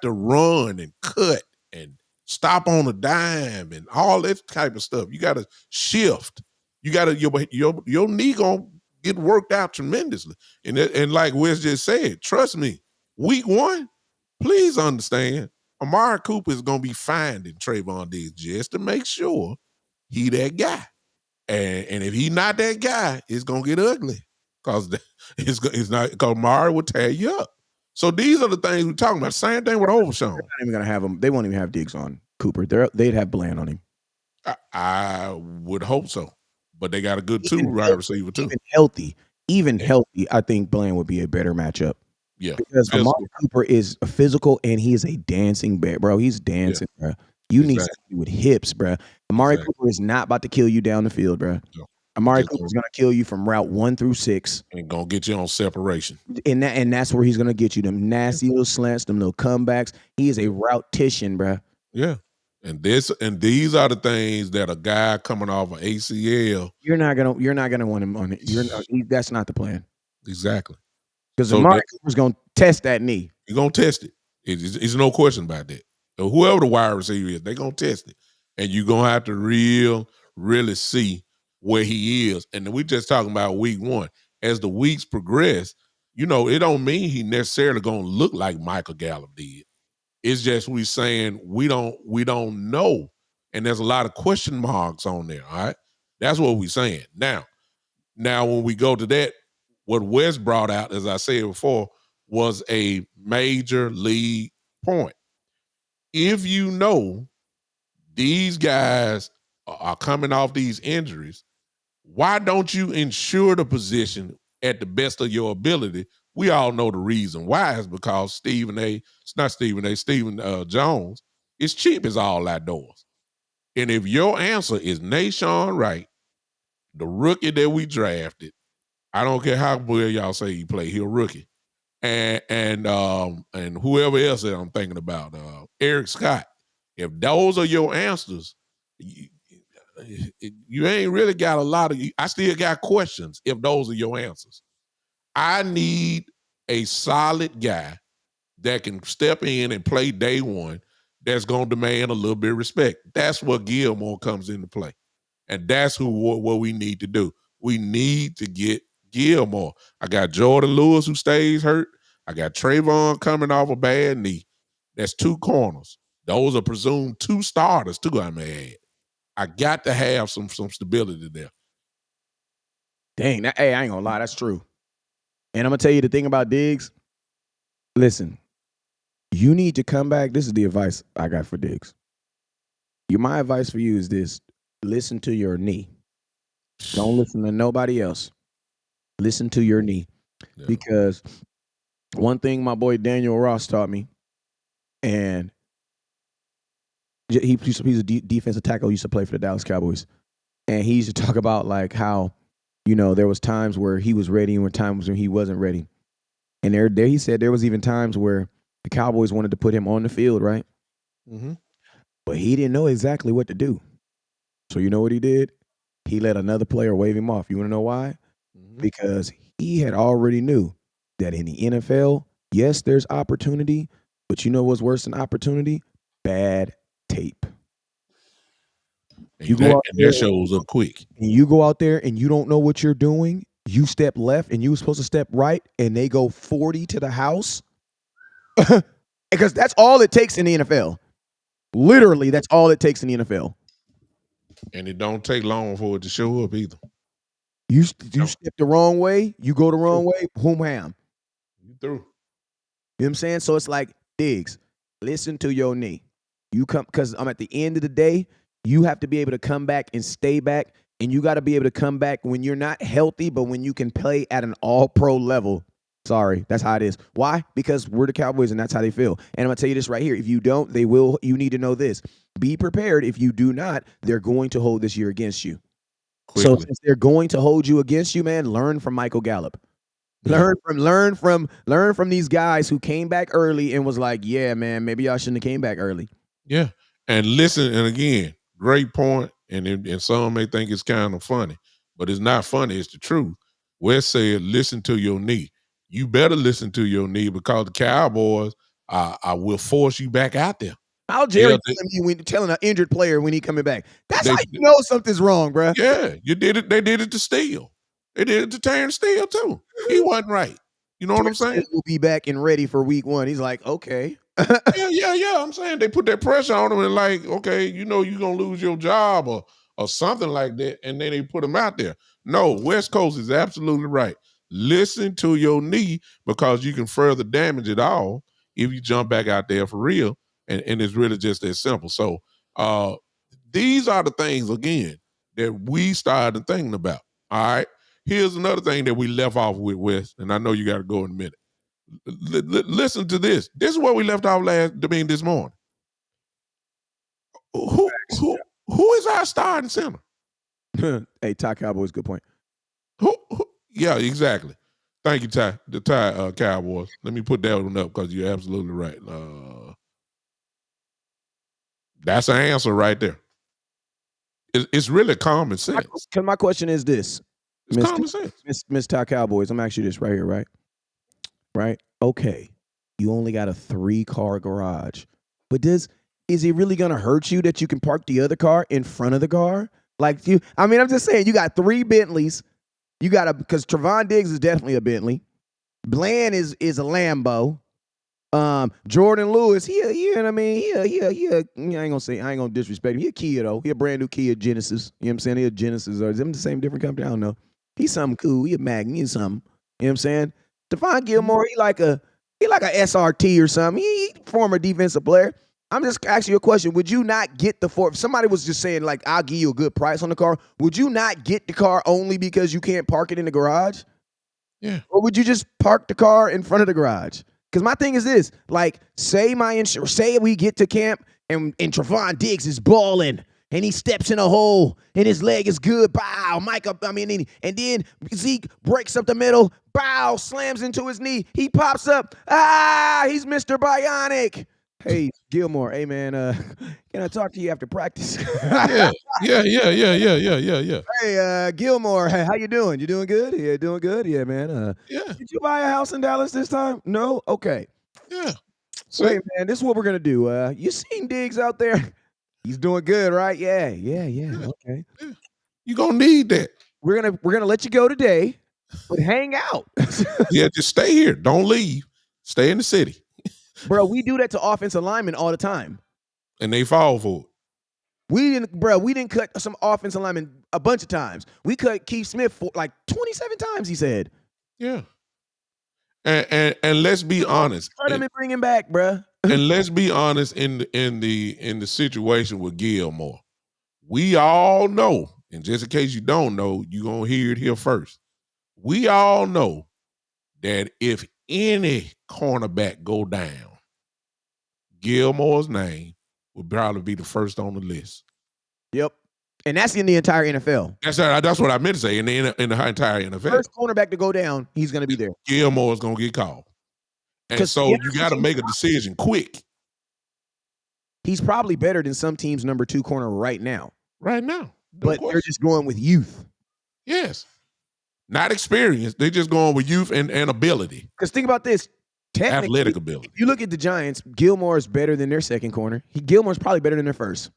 run and cut and stop on a dime and all that type of stuff. You got to shift. You got to your knee gonna get worked out tremendously. And like Wes just said, trust me, week 1, please understand, Amari Cooper is gonna be finding Trayvon Diggs just to make sure he that guy. And if he not that guy, it's gonna get ugly because it's not because Amari will tear you up. So these are the things we're talking about. Same thing with Overshown. They're not even gonna have him. They won't even have Diggs on Cooper. They'd have Bland on him. I would hope so, but they got a good wide receiver too. Even healthy, I think Bland would be a better matchup. Yeah, because Amari Cooper is a physical and he is a dancing bear, bro. He's dancing, bro. You need somebody with hips, bro. Amari Cooper is not about to kill you down the field, bro. No. Amari Cooper is gonna kill you from route 1 through 6, and gonna get you on separation. And that's where he's gonna get you them nasty little slants, them little comebacks. He is a route-tician, bro. Yeah. And these are the things that a guy coming off an ACL. You're not gonna want him on it. That's not the plan. Exactly. Because Amari Cooper's gonna test that knee. He's gonna test it. It's no question about that. So whoever the wide receiver is, they're gonna test it. And you're gonna have to really see where he is. And we just talking about week 1. As the weeks progress, it don't mean he necessarily gonna look like Michael Gallup did. It's just we saying we don't know. And there's a lot of question marks on there. All right. That's what we're saying. Now when we go to that, what Wes brought out, as I said before, was a major league point. If you know these guys are coming off these injuries, why don't you ensure the position at the best of your ability? We all know the reason why is because Stephen Jones is cheap as all outdoors. And if your answer is Nashawn Wright, the rookie that we drafted, I don't care how well y'all say he played, he's a rookie. And whoever else that I'm thinking about, Eric Scott. If those are your answers, you ain't really got a lot of. I still got questions if those are your answers. I need a solid guy that can step in and play day one. That's going to demand a little bit of respect. That's what Gilmore comes into play, and that's what we need to do. We need to get Gilmore. I got Jordan Lewis who stays hurt. I got Trayvon coming off a bad knee. That's 2 corners. Those are presumed 2 starters too, I may add. I got to have some stability there. Dang, hey, I ain't gonna lie, that's true. And I'm gonna tell you the thing about Diggs. Listen, you need to come back. This is the advice I got for Diggs. My advice for you is this: listen to your knee. Don't listen to nobody else. Listen to your knee. Yeah. Because one thing my boy Daniel Ross taught me, and he's a defensive tackle, used to play for the Dallas Cowboys. And he used to talk about like how, there was times where he was ready and times when he wasn't ready. And there he said there was even times where the Cowboys wanted to put him on the field, right? Mm-hmm. But he didn't know exactly what to do. So you know what he did? He let another player wave him off. You want to know why? Mm-hmm. Because he had already knew that in the NFL, yes, there's opportunity, but you know what's worse than opportunity? Bad tape. And that shows up quick. And you go out there and you don't know what you're doing. You step left and you were supposed to step right, and they go 40 to the house. Because that's all it takes in the NFL. Literally, that's all it takes in the NFL. And it don't take long for it to show up either. You step the wrong way, you go the wrong way, boom, ham. You through. You know what I'm saying? So it's like, Diggs, listen to your knee. You come, because I'm at the end of the day, you have to be able to come back and stay back, and you got to be able to come back when you're not healthy, but when you can play at an all-pro level. Sorry, that's how it is. Why? Because we're the Cowboys, and that's how they feel. And I'm going to tell you this right here. If you don't, they will. You need to know this. Be prepared. If you do not, they're going to hold this year against you. Quickly. So since they're going to hold you against you, man, learn from Michael Gallup. Yeah. Learn from these guys who came back early and was like, yeah, man, maybe y'all shouldn't have came back early. Yeah. And listen, and again, great point. And some may think it's kind of funny, but it's not funny. It's the truth. Wes said, listen to your knee. You better listen to your knee because the Cowboys will force you back out there. How Jerry Yeah, telling an injured player when he coming back? That's they how you know something's wrong, bruh. yeah, you did it. They did it to Steele. They did it to Terrence Steele too. He wasn't right. You know what Jerry I'm says saying? we'll be back and ready for week 1. He's like, okay. Yeah. I'm saying they put that pressure on him and like, okay, you know you're gonna lose your job or something like that, and then they put him out there. No, West Coast is absolutely right. Listen to your knee because you can further damage it all if you jump back out there for real. And it's really just that simple. So these are the things again that we started thinking about. All right. Here's another thing that we left off with, Wes, and I know you got to go in a minute. Listen to this. This is what we left off this morning. Who who is our starting center? Hey, Ty Cowboys, good point. Who? Yeah, exactly. Thank you, Ty. The Ty Cowboys. Let me put that one up because you're absolutely right. That's an answer right there. It's really common sense. My question is this. It's common sense. Miss Ty Cowboys, I'm asking you this right here, right? Right? Okay. You only got a 3-car garage. But is it really gonna hurt you that you can park the other car in front of the car? Like I'm just saying, you got 3 Bentleys. You got because Trevon Diggs is definitely a Bentley. Bland is a Lambo. Jordan Lewis, I ain't gonna disrespect him. He a Kia though. He a brand new Kia Genesis. You know what I'm saying? He a Genesis, or is them the same different company? I don't know. He's something cool. He a Magni, he's something. You know what I'm saying? Stephon Gilmore, he like a SRT or something. He former defensive player. I'm just asking you a question. Would you not get the if somebody was just saying, like, I'll give you a good price on the car, would you not get the car only because you can't park it in the garage? Yeah. Or would you just park the car in front of the garage? Because my thing is this, like, say we get to camp and Trevon Diggs is balling and he steps in a hole and his leg is good, bow, and then Zeke breaks up the middle, bow, slams into his knee, he pops up, he's Mr. Bionic. Hey, Gilmore, hey, man, can I talk to you after practice? Yeah. Hey, Gilmore, hey, how you doing? You doing good? Yeah, doing good? Yeah, man. Yeah. Did you buy a house in Dallas this time? No? Okay. Yeah. So, hey, man, this is what we're going to do. You seen Diggs out there? He's doing good, right? Yeah. Okay. Yeah. You're going to need that. We're gonna let you go today, but hang out. Yeah, just stay here. Don't leave. Stay in the city. Bro, we do that to offensive linemen all the time. And they fall for it. We didn't cut some offensive linemen a bunch of times. We cut Keith Smith for like 27 times, he said. Yeah. And let's be honest. Cut him and bring him back, bro. And let's be honest in the situation with Gilmore. We all know, and just in case you don't know, you're gonna hear it here first. We all know that if any cornerback go down, Gilmore's name would probably be the first on the list. Yep. And that's in the entire NFL. That's what I meant to say. In the entire NFL. First cornerback to go down, he's going to be there. Gilmore's going to get called. And so you got to make a decision quick. He's probably better than some teams' number 2 corner right now. Right now. But they're just going with youth. Yes. Not experience. They're just going with youth and ability. Because think about this. Athletic ability. If you look at the Giants, Gilmore is better than their second corner. Gilmore's probably better than their first.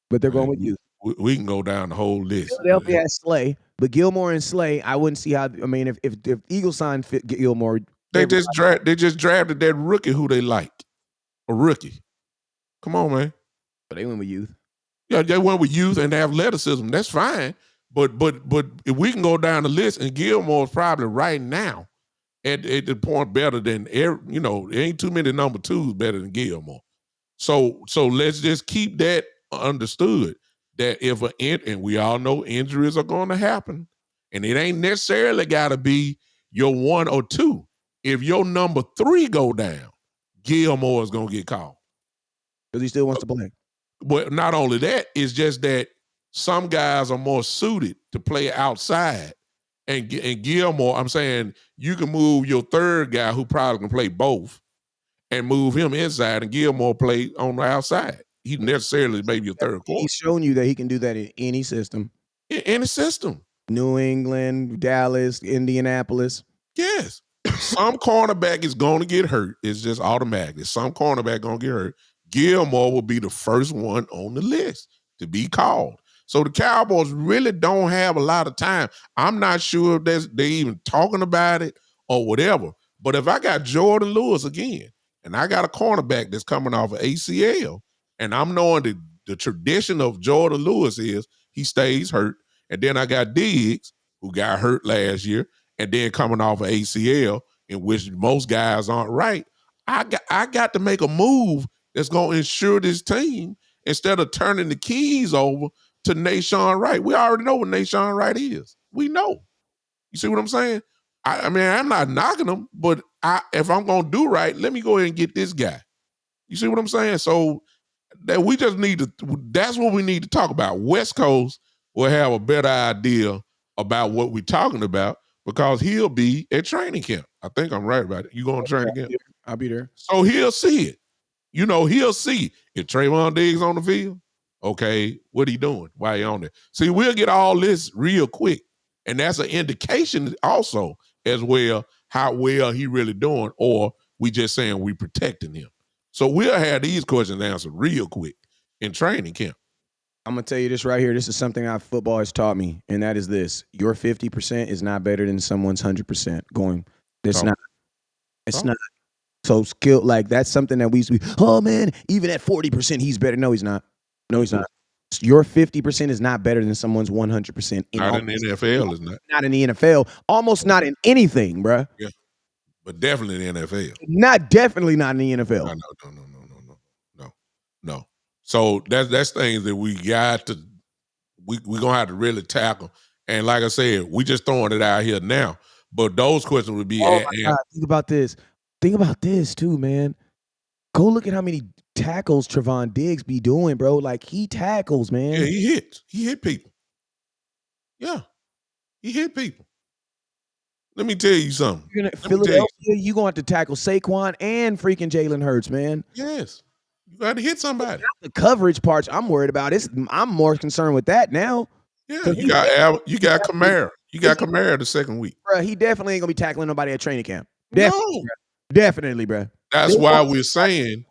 But they're going with youth. We can go down the whole list. Philadelphia has Slay, but Gilmore and Slay, I wouldn't see how. I mean, if Eagles signed Gilmore, they just drafted that rookie who they like, a rookie. Come on, man. But they went with youth. Yeah, they went with youth and athleticism. That's fine. But if we can go down the list, and Gilmore's probably right now at the point better than there ain't too many number 2s better than Gilmore. So let's just keep that understood. That and we all know injuries are going to happen, and it ain't necessarily got to be your 1 or 2. If your number 3 go down, Gilmore is going to get called because he still wants to play. But not only that, it's just that some guys are more suited to play outside, and Gilmore, I'm saying you can move your 3rd guy who probably can play both, and move him inside, and Gilmore play on the outside. He necessarily maybe your 3rd quarter. He's shown you that he can do that in any system. In any system. New England, Dallas, Indianapolis. Yes. Some cornerback is going to get hurt. It's just automatic. Some cornerback going to get hurt. Gilmore will be the first one on the list to be called. So the Cowboys really don't have a lot of time. I'm not sure if they even talking about it or whatever. But if I got Jordan Lewis again, and I got a cornerback that's coming off of ACL, and I'm knowing the tradition of Jordan Lewis is he stays hurt, and then I got Diggs, who got hurt last year, and then coming off of ACL, in which most guys aren't right. I got to make a move that's going to ensure this team instead of turning the keys over to Nashawn Wright. We already know what Nashawn Wright is. We know. You see what I'm saying? I mean, I'm not knocking him, but if I'm going to do right, let me go ahead and get this guy. You see what I'm saying? So that we just need to, that's what we need to talk about. West Coast will have a better idea about what we're talking about because he'll be at training camp. I think I'm right about it. You going to training camp? I'll be there. So he'll see it. You know, he'll see if Trayvon Diggs on the field. Okay, what he doing? Why he on there? See, we'll get all this real quick. And that's an indication also as well how well he really doing, or we just saying we protecting him. So we'll have these questions answered real quick in training camp. I'm going to tell you this right here. This is something football has taught me, and that is this. Your 50% is not better than someone's 100% going. It's not. So skill, like that's something that we used to be, oh man, even at 40%, he's better. No, he's not. No, he's not. Your 50% is not better than someone's 100%. Not in the NFL, is not. Not in the NFL. Almost not in anything, bruh. Yeah. But definitely in the NFL. Definitely not in the NFL. No. So that's things that we got to, we're going to have to really tackle. And like I said, we just throwing it out here now. But those questions would be. Oh my God, think about this. Think about this too, man. Go look at how many tackles Trayvon Diggs be doing, bro. Like he tackles, man. Yeah, he hits. He hit people. Yeah, he hit people. Let me tell you something. Philadelphia, you're going to have to tackle Saquon and freaking Jalen Hurts, man. Yes. You got to hit somebody. The coverage parts I'm worried about. I'm more concerned with that now. Yeah, you got Kamara. You got Kamara the second week. Bro, he definitely ain't going to be tackling nobody at training camp. Definitely, bro. That's why we're saying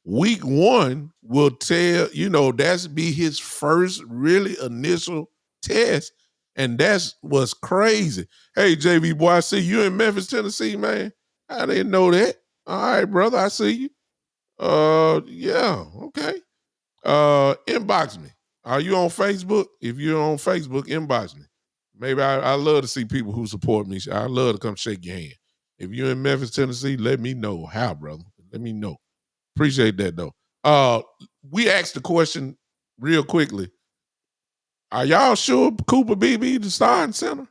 week one will tell, that's be his first really initial test. And that's what's crazy. Hey, JV boy, I see you in Memphis, Tennessee, man. I didn't know that. All right, brother, I see you. Yeah, okay. Inbox me. Are you on Facebook? If you're on Facebook, inbox me. Maybe I love to see people who support me. I love to come shake your hand. If you're in Memphis, Tennessee, let me know how, brother. Let me know. Appreciate that, though. We asked the question real quickly. Are y'all sure Cooper Beebe the starting center?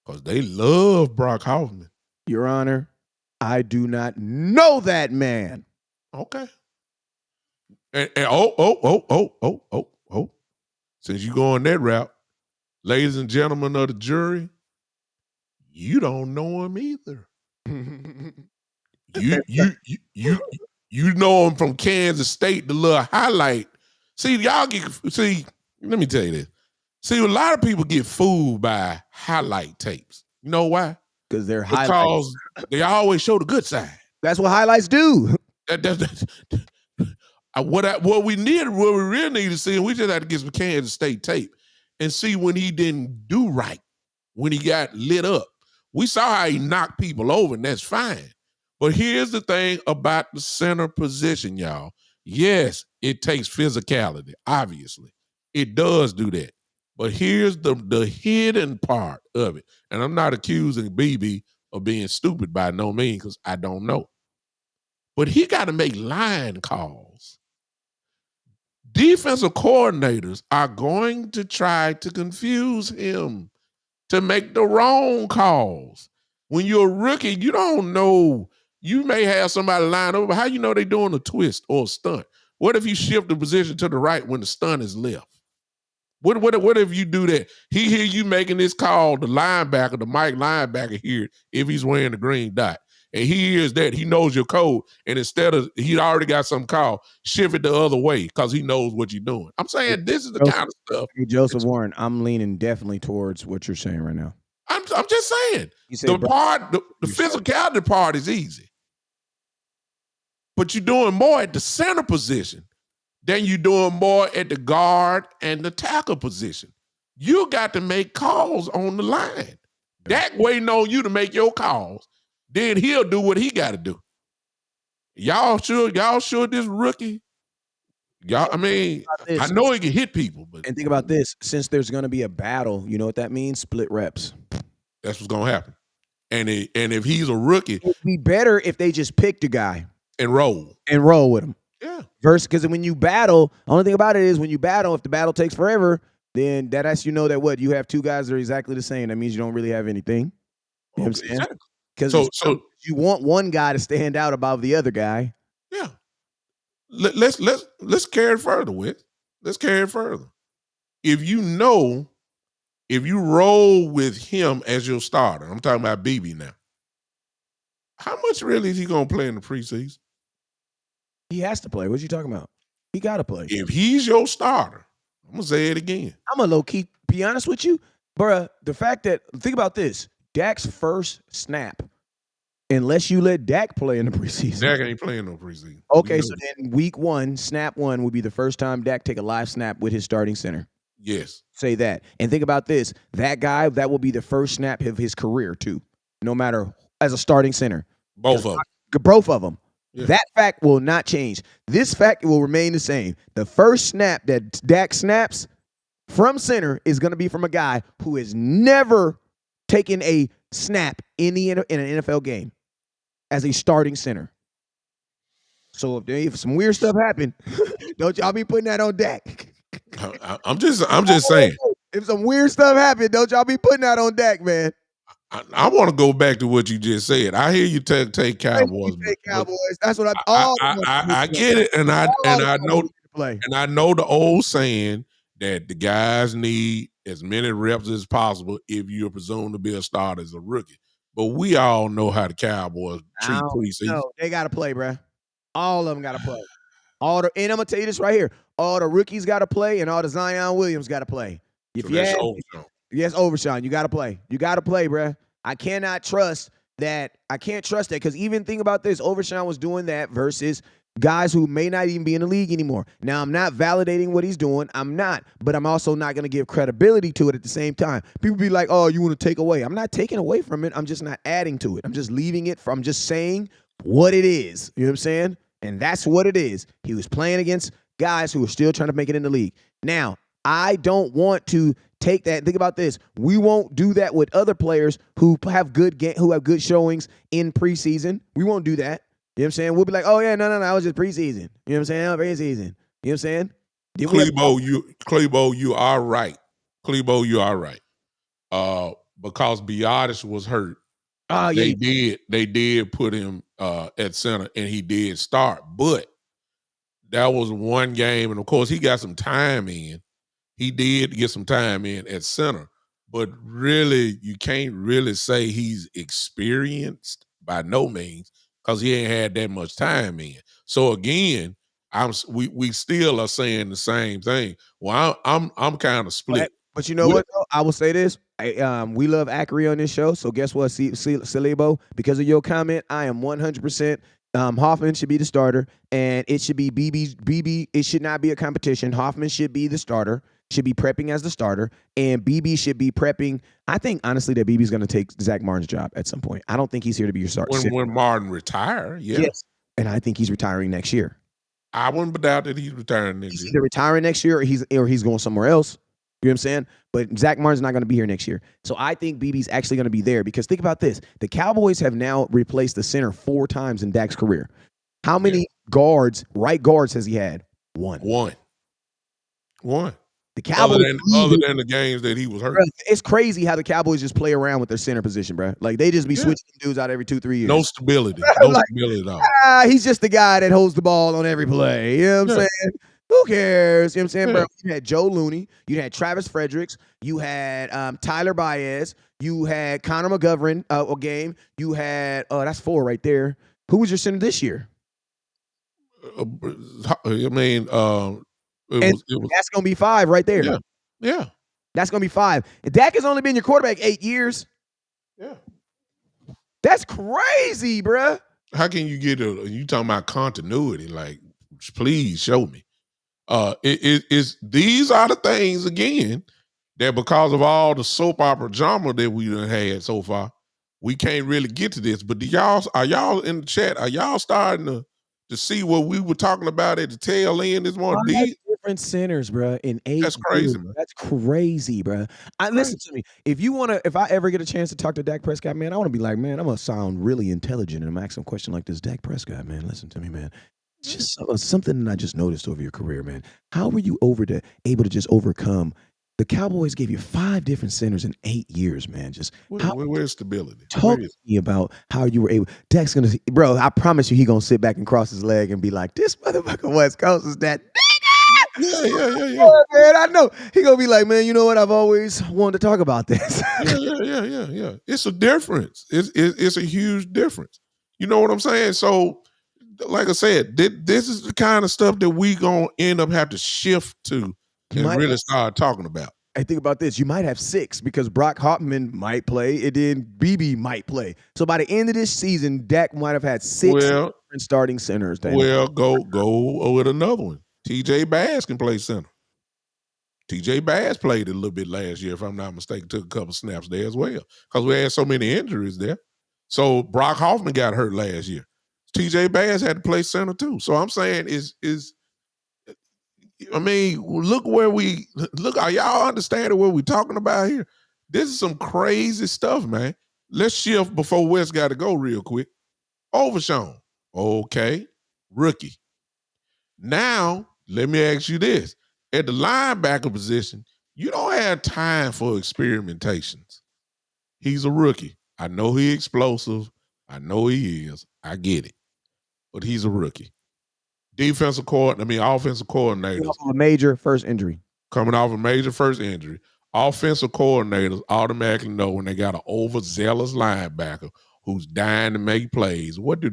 Because they love Brock Hoffman. Your Honor, I do not know that man. Okay. And since you going that route, ladies and gentlemen of the jury, you don't know him either. You know him from Kansas State, the little highlight. Let me tell you this. See, a lot of people get fooled by highlight tapes. You know why? Because they always show the good side. That's what highlights do. What we really need to see, and we just had to get some Kansas State tape and see when he didn't do right, when he got lit up. We saw how he knocked people over, and that's fine. But here's the thing about the center position, y'all. Yes, it takes physicality, obviously. It does do that. But here's the hidden part of it. And I'm not accusing BB of being stupid by no means, because I don't know. But he got to make line calls. Defensive coordinators are going to try to confuse him to make the wrong calls. When you're a rookie, you don't know. You may have somebody line up, but how you know they're doing a twist or a stunt? What if you shift the position to the right when the stunt is left? What if you do that? He hear you making this call, the linebacker, the Mike linebacker here, if he's wearing the green dot. And he hears that, he knows your code. And instead of, he already got some call, shift it the other way because he knows what you're doing. I'm saying this is the kind of stuff. Hey, Joseph Warren, I'm leaning definitely towards what you're saying right now. I'm just saying. The physicality part is easy. but you're doing more at the center position than you're doing more at the guard and the tackle position. You got to make calls on the line. Dak waiting on you to make your calls. Then he'll do what he got to do. Y'all sure this rookie? I mean, I know he can hit people, but and think about this: since there's going to be a battle, you know what that means? Split reps. That's what's going to happen. And if he's a rookie, it'd be better if they just picked a guy and roll with him. Yeah. Versus, because when you battle, the only thing about it is when you battle, if the battle takes forever, then that's that you have two guys that are exactly the same. That means you don't really have anything. You know what I'm saying? Because so you want one guy to stand out above the other guy. Yeah. Let's carry it further, Witt. Let's carry it further. If you roll with him as your starter, I'm talking about BB now. How much really is he gonna play in the preseason? He has to play. What you talking about? He gotta play. If he's your starter, I'm gonna say it again. I'm gonna low key be honest with you, bruh. The fact that think about this, Dak's first snap. Unless you let Dak play in the preseason. Dak ain't playing no preseason. Okay, so then week 1, snap 1 would be the first time Dak take a live snap with his starting center. Yes. Say that. And think about this. That guy, that will be the first snap of his career too. No matter as a starting center. Both of them. Both of them. Yeah. That fact will not change. This fact will remain the same. The first snap that Dak snaps from center is going to be from a guy who has never taken a snap in an NFL game as a starting center. So if some weird stuff happen, don't y'all be putting that on Dak. I'm just saying. If some weird stuff happen, don't y'all be putting that on Dak, man. I want to go back to what you just said. I hear you take Cowboys. That's what I get it, and I know the old saying that the guys need as many reps as possible if you're presumed to be a starter as a rookie. But we all know how the Cowboys treat preseason. No, they got to play, bro. All of them got to play. And I'm going to tell you this right here. All the rookies got to play, and all the Zion Williams got to play. Yes, Overshawn, you got to play. You got to play, bro. I cannot trust that. I can't trust that because even think about this. Overshawn was doing that versus guys who may not even be in the league anymore. Now, I'm not validating what he's doing. I'm not. But I'm also not going to give credibility to it at the same time. People be like, oh, you want to take away. I'm not taking away from it. I'm just not adding to it. I'm just leaving it. I'm just saying what it is. You know what I'm saying? And that's what it is. He was playing against guys who are still trying to make it in the league. Now, I don't want to take that. Think about this. We won't do that with other players who have good showings in preseason. We won't do that. You know what I'm saying? We'll be like, oh, yeah, no, I was just preseason. You know what I'm saying? Preseason. You know what I'm saying? Clebo, you are right. Clebo, you are right. Because Biotis was hurt. Oh, yeah. They did put him at center, and he did start. But that was one game, and of course, he got some time in. He did get some time in at center. But really, you can't really say he's experienced by no means because he ain't had that much time in. So again, we still are saying the same thing. Well, I'm kind of split. But you know what? Though? I will say this. We love Acri on this show. So guess what, Celibo? Because of your comment, I am 100%. Hoffman should be the starter, and it should be BB. It should not be a competition. Hoffman should be the starter. Should be prepping as the starter, and BB should be prepping. I think honestly that BB's going to take Zach Martin's job at some point. I don't think he's here to be your starter. When Martin retire, yes. And I think he's retiring next year. I wouldn't doubt that he's retiring next year. He's either retiring next year or he's going somewhere else. You know what I'm saying? But Zach Martin's not going to be here next year. So I think BB's actually going to be there because think about this. The Cowboys have now replaced the center 4 times in Dak's career. How many right guards has he had? One. The Cowboys, other than the games that he was hurt. It's crazy how the Cowboys just play around with their center position, bro. Like they just be switching dudes out every 2-3 years. No stability. Stability at all. He's just the guy that holds the ball on every play. You know what I'm saying? Who cares? You know what I'm saying, bro? You had Joe Looney. You had Travis Fredericks. You had Tyler Baez. You had Connor McGovern a game. You had, that's 4 right there. Who was your center this year? That's going to be 5 right there. Yeah. That's going to be 5. Dak has only been your quarterback 8 years. Yeah. That's crazy, bruh. How can you get you talking about continuity? Like, please show me. It's these are the things again that because of all the soap opera drama that we done had so far, we can't really get to this. But are y'all in the chat? Are y'all starting to see what we were talking about at the tail end this morning? 5 different centers, bro, in 8 That's years. crazy, man. That's crazy, bro. Listen to me. If I ever get a chance to talk to Dak Prescott, man, I want to be like, man, I'm gonna sound really intelligent and I'm asking a question like this. Dak Prescott, man, listen to me, man. It's just something that I just noticed over your career, man. How were you able to just overcome? The Cowboys gave you 5 different centers in 8 years, man. Just Where's stability? talk to me about how you were able. Dak's gonna, bro. I promise you, he gonna sit back and cross his leg and be like, "This motherfucker West Coast is that Yeah. oh, man, I know. He gonna be like, man, you know what? I've always wanted to talk about this." Yeah. It's a difference. It's a huge difference. You know what I'm saying? So, like I said, this is the kind of stuff that we gonna end up have to shift to and really start talking about. Hey, think about this. You might have 6 because Brock Hoffman might play and then BB might play. So by the end of this season, Dak might have had 6 different starting centers. Well, go with another one. TJ Bass can play center. TJ Bass played a little bit last year, if I'm not mistaken, took a couple snaps there as well. Because we had so many injuries there. So Brock Hoffman got hurt last year. TJ Bass had to play center too. So I'm saying look are y'all understanding what we're talking about here? This is some crazy stuff, man. Let's shift before West got to go real quick. Overshown. Okay. Rookie. Now, let me ask you this. At the linebacker position, you don't have time for experimentations. He's a rookie. I know he's explosive. I know he is. I get it. But he's a rookie. Offensive coordinators. A major first injury. Coming off a major first injury. Offensive coordinators automatically know when they got an overzealous linebacker who's dying to make plays. What do?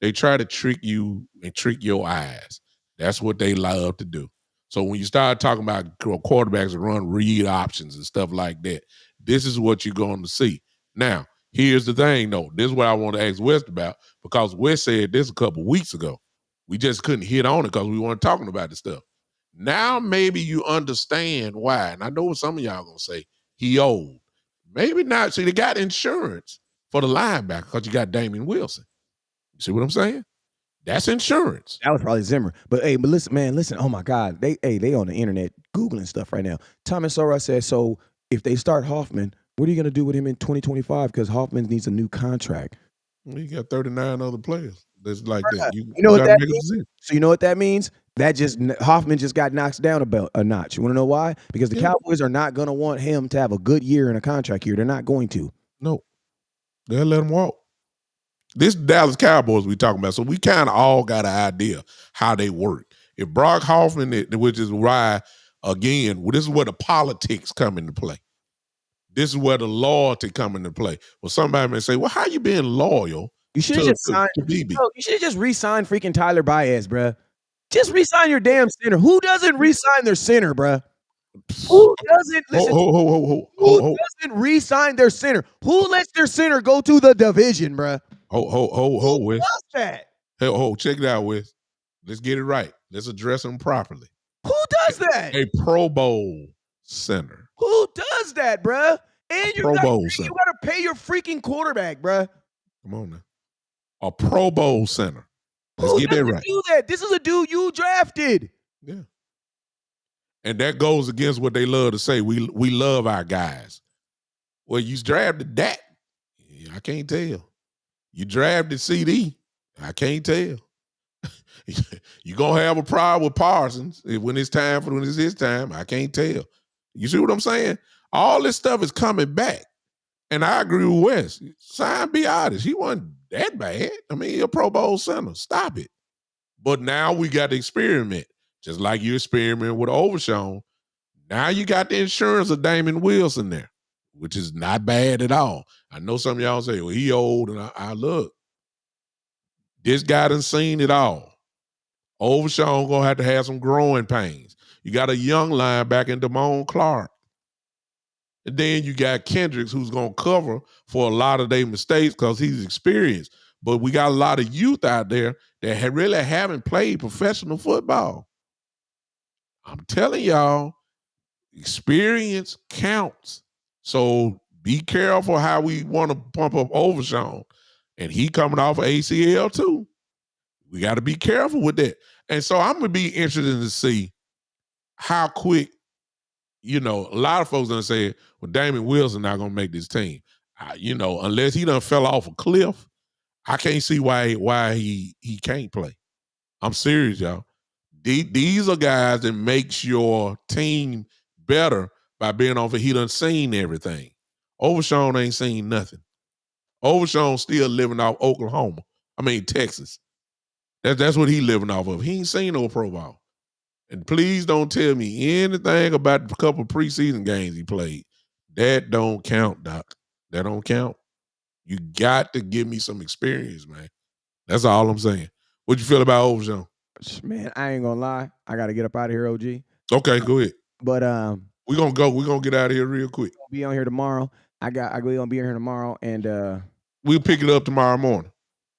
They try to trick you and trick your eyes. That's what they love to do. So when you start talking about quarterbacks that run read options and stuff like that, this is what you're going to see. Now, here's the thing, though. This is what I want to ask West about, because West said this a couple weeks ago. We just couldn't hit on it because we weren't talking about this stuff. Now maybe you understand why. And I know what some of y'all going to say, he old. Maybe not. See, they got insurance for the linebacker because you got Damian Wilson. You see what I'm saying? That's insurance. That was probably Zimmer. But listen. Oh my God. They on the internet Googling stuff right now. Thomas Sora said, so if they start Hoffman, what are you going to do with him in 2025? Because Hoffman needs a new contract. Well, you got 39 other players. That's like that. You know what that means? So you know what that means? That Hoffman just got knocked down a notch. You want to know why? Because the Cowboys are not going to want him to have a good year in a contract year. They're not going to. No. They'll let him walk. This Dallas Cowboys we talking about, so we kind of all got an idea how they work. If Brock Hoffman, which is why, again, this is where the politics come into play. This is where the loyalty come into play. Well, somebody may say, well, how you being loyal? You should have just signed. You should have just re-signed freaking Tyler Baez, bruh. Just re-sign your damn center. Who doesn't re-sign their center, bruh? Who doesn't listen? Who doesn't re-sign their center? Who lets their center go to the division, bruh? Who does that? Check it out, Wes. Let's get it right. Let's address them properly. Who does that? A Pro Bowl center. Who does that, bruh? And you gotta pay your freaking quarterback, bruh. Come on now. A Pro Bowl center. Let's get that right. Do that? This is a dude you drafted. Yeah. And that goes against what they love to say. We love our guys. Well, you drafted Dak. I can't tell. You drafted CD. I can't tell. You're going to have a problem with Parsons when it's his time. I can't tell. You see what I'm saying? All this stuff is coming back. And I agree with Wes. Sign, be honest. He wasn't that bad. I mean, he's a Pro Bowl center. Stop it. But now we got to experiment. Just like you experiment with Overshown. Now you got the insurance of Damian Wilson there, which is not bad at all. I know some of y'all say, well, he old, and I look. This guy done seen it all. Overshown going to have some growing pains. You got a young linebacker in Damone Clark. And then you got Kendricks, who's going to cover for a lot of their mistakes because he's experienced. But we got a lot of youth out there that really haven't played professional football. I'm telling y'all, experience counts. So be careful how we want to pump up Overshawn. And he coming off of ACL too. We got to be careful with that. And so I'm going to be interested to see how quick, a lot of folks gonna say, well, Damon Wilson not going to make this team. Unless he done fell off a cliff, I can't see why he can't play. I'm serious, y'all. These are guys that makes your team better by being off. He done seen everything. Overshawn ain't seen nothing. Overshawn still living off Texas. That's what he living off of. He ain't seen no pro ball. And please don't tell me anything about the couple preseason games he played. That don't count, Doc. That don't count. You got to give me some experience, man. That's all I'm saying. What you feel about Overshawn? Man, I ain't gonna lie. I gotta get up out of here, OG. Okay, go ahead. But we're gonna go. We're gonna get out of here real quick. I'll be on here tomorrow. I gonna be here tomorrow, and we'll pick it up tomorrow morning.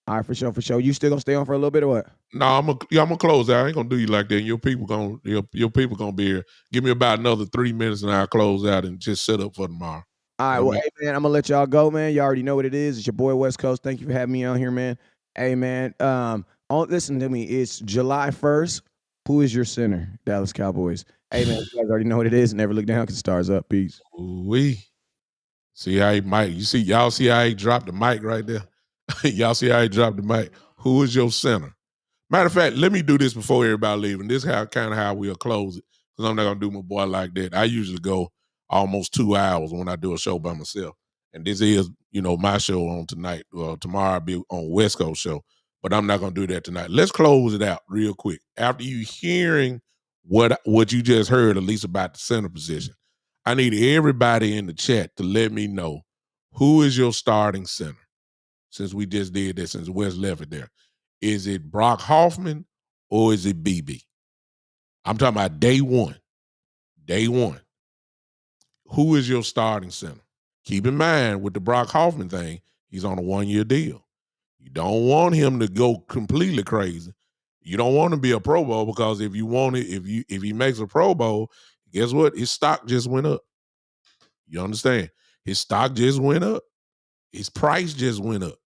All right, for sure. You still gonna stay on for a little bit or what? No, I'm gonna close out. I ain't gonna do you like that. Your people gonna be here. Give me about another 3 minutes and I'll close out and just set up for tomorrow. All right, well, hey man, I'm gonna let y'all go, man. You already know what it is. It's your boy West Coast. Thank you for having me on here, man. Hey man, listen to me. It's July 1st. Who is your center? Dallas Cowboys. Hey man, you guys already know what it is. Never look down because the stars up. Peace. We see how y'all see how he dropped the mic right there. Y'all see how he dropped the mic. Who is your center? Matter of fact, let me do this before everybody leaving. This is how we'll close it, because I'm not gonna do my boy like that. I usually go almost 2 hours when I do a show by myself, and this is my show on tonight. Tomorrow I'll be on West Coast show, but I'm not gonna do that tonight. Let's close it out real quick. After you hearing what you just heard, at least about the center position, I need everybody in the chat to let me know who is your starting center. Since we just did that, since Wes left it there. Is it Brock Hoffman or is it BB? I'm talking about day one. Day one. Who is your starting center? Keep in mind with the Brock Hoffman thing, he's on a 1-year deal. You don't want him to go completely crazy. You don't want him to be a Pro Bowl, because if he makes a Pro Bowl, guess what? His stock just went up. You understand? His stock just went up. His price just went up.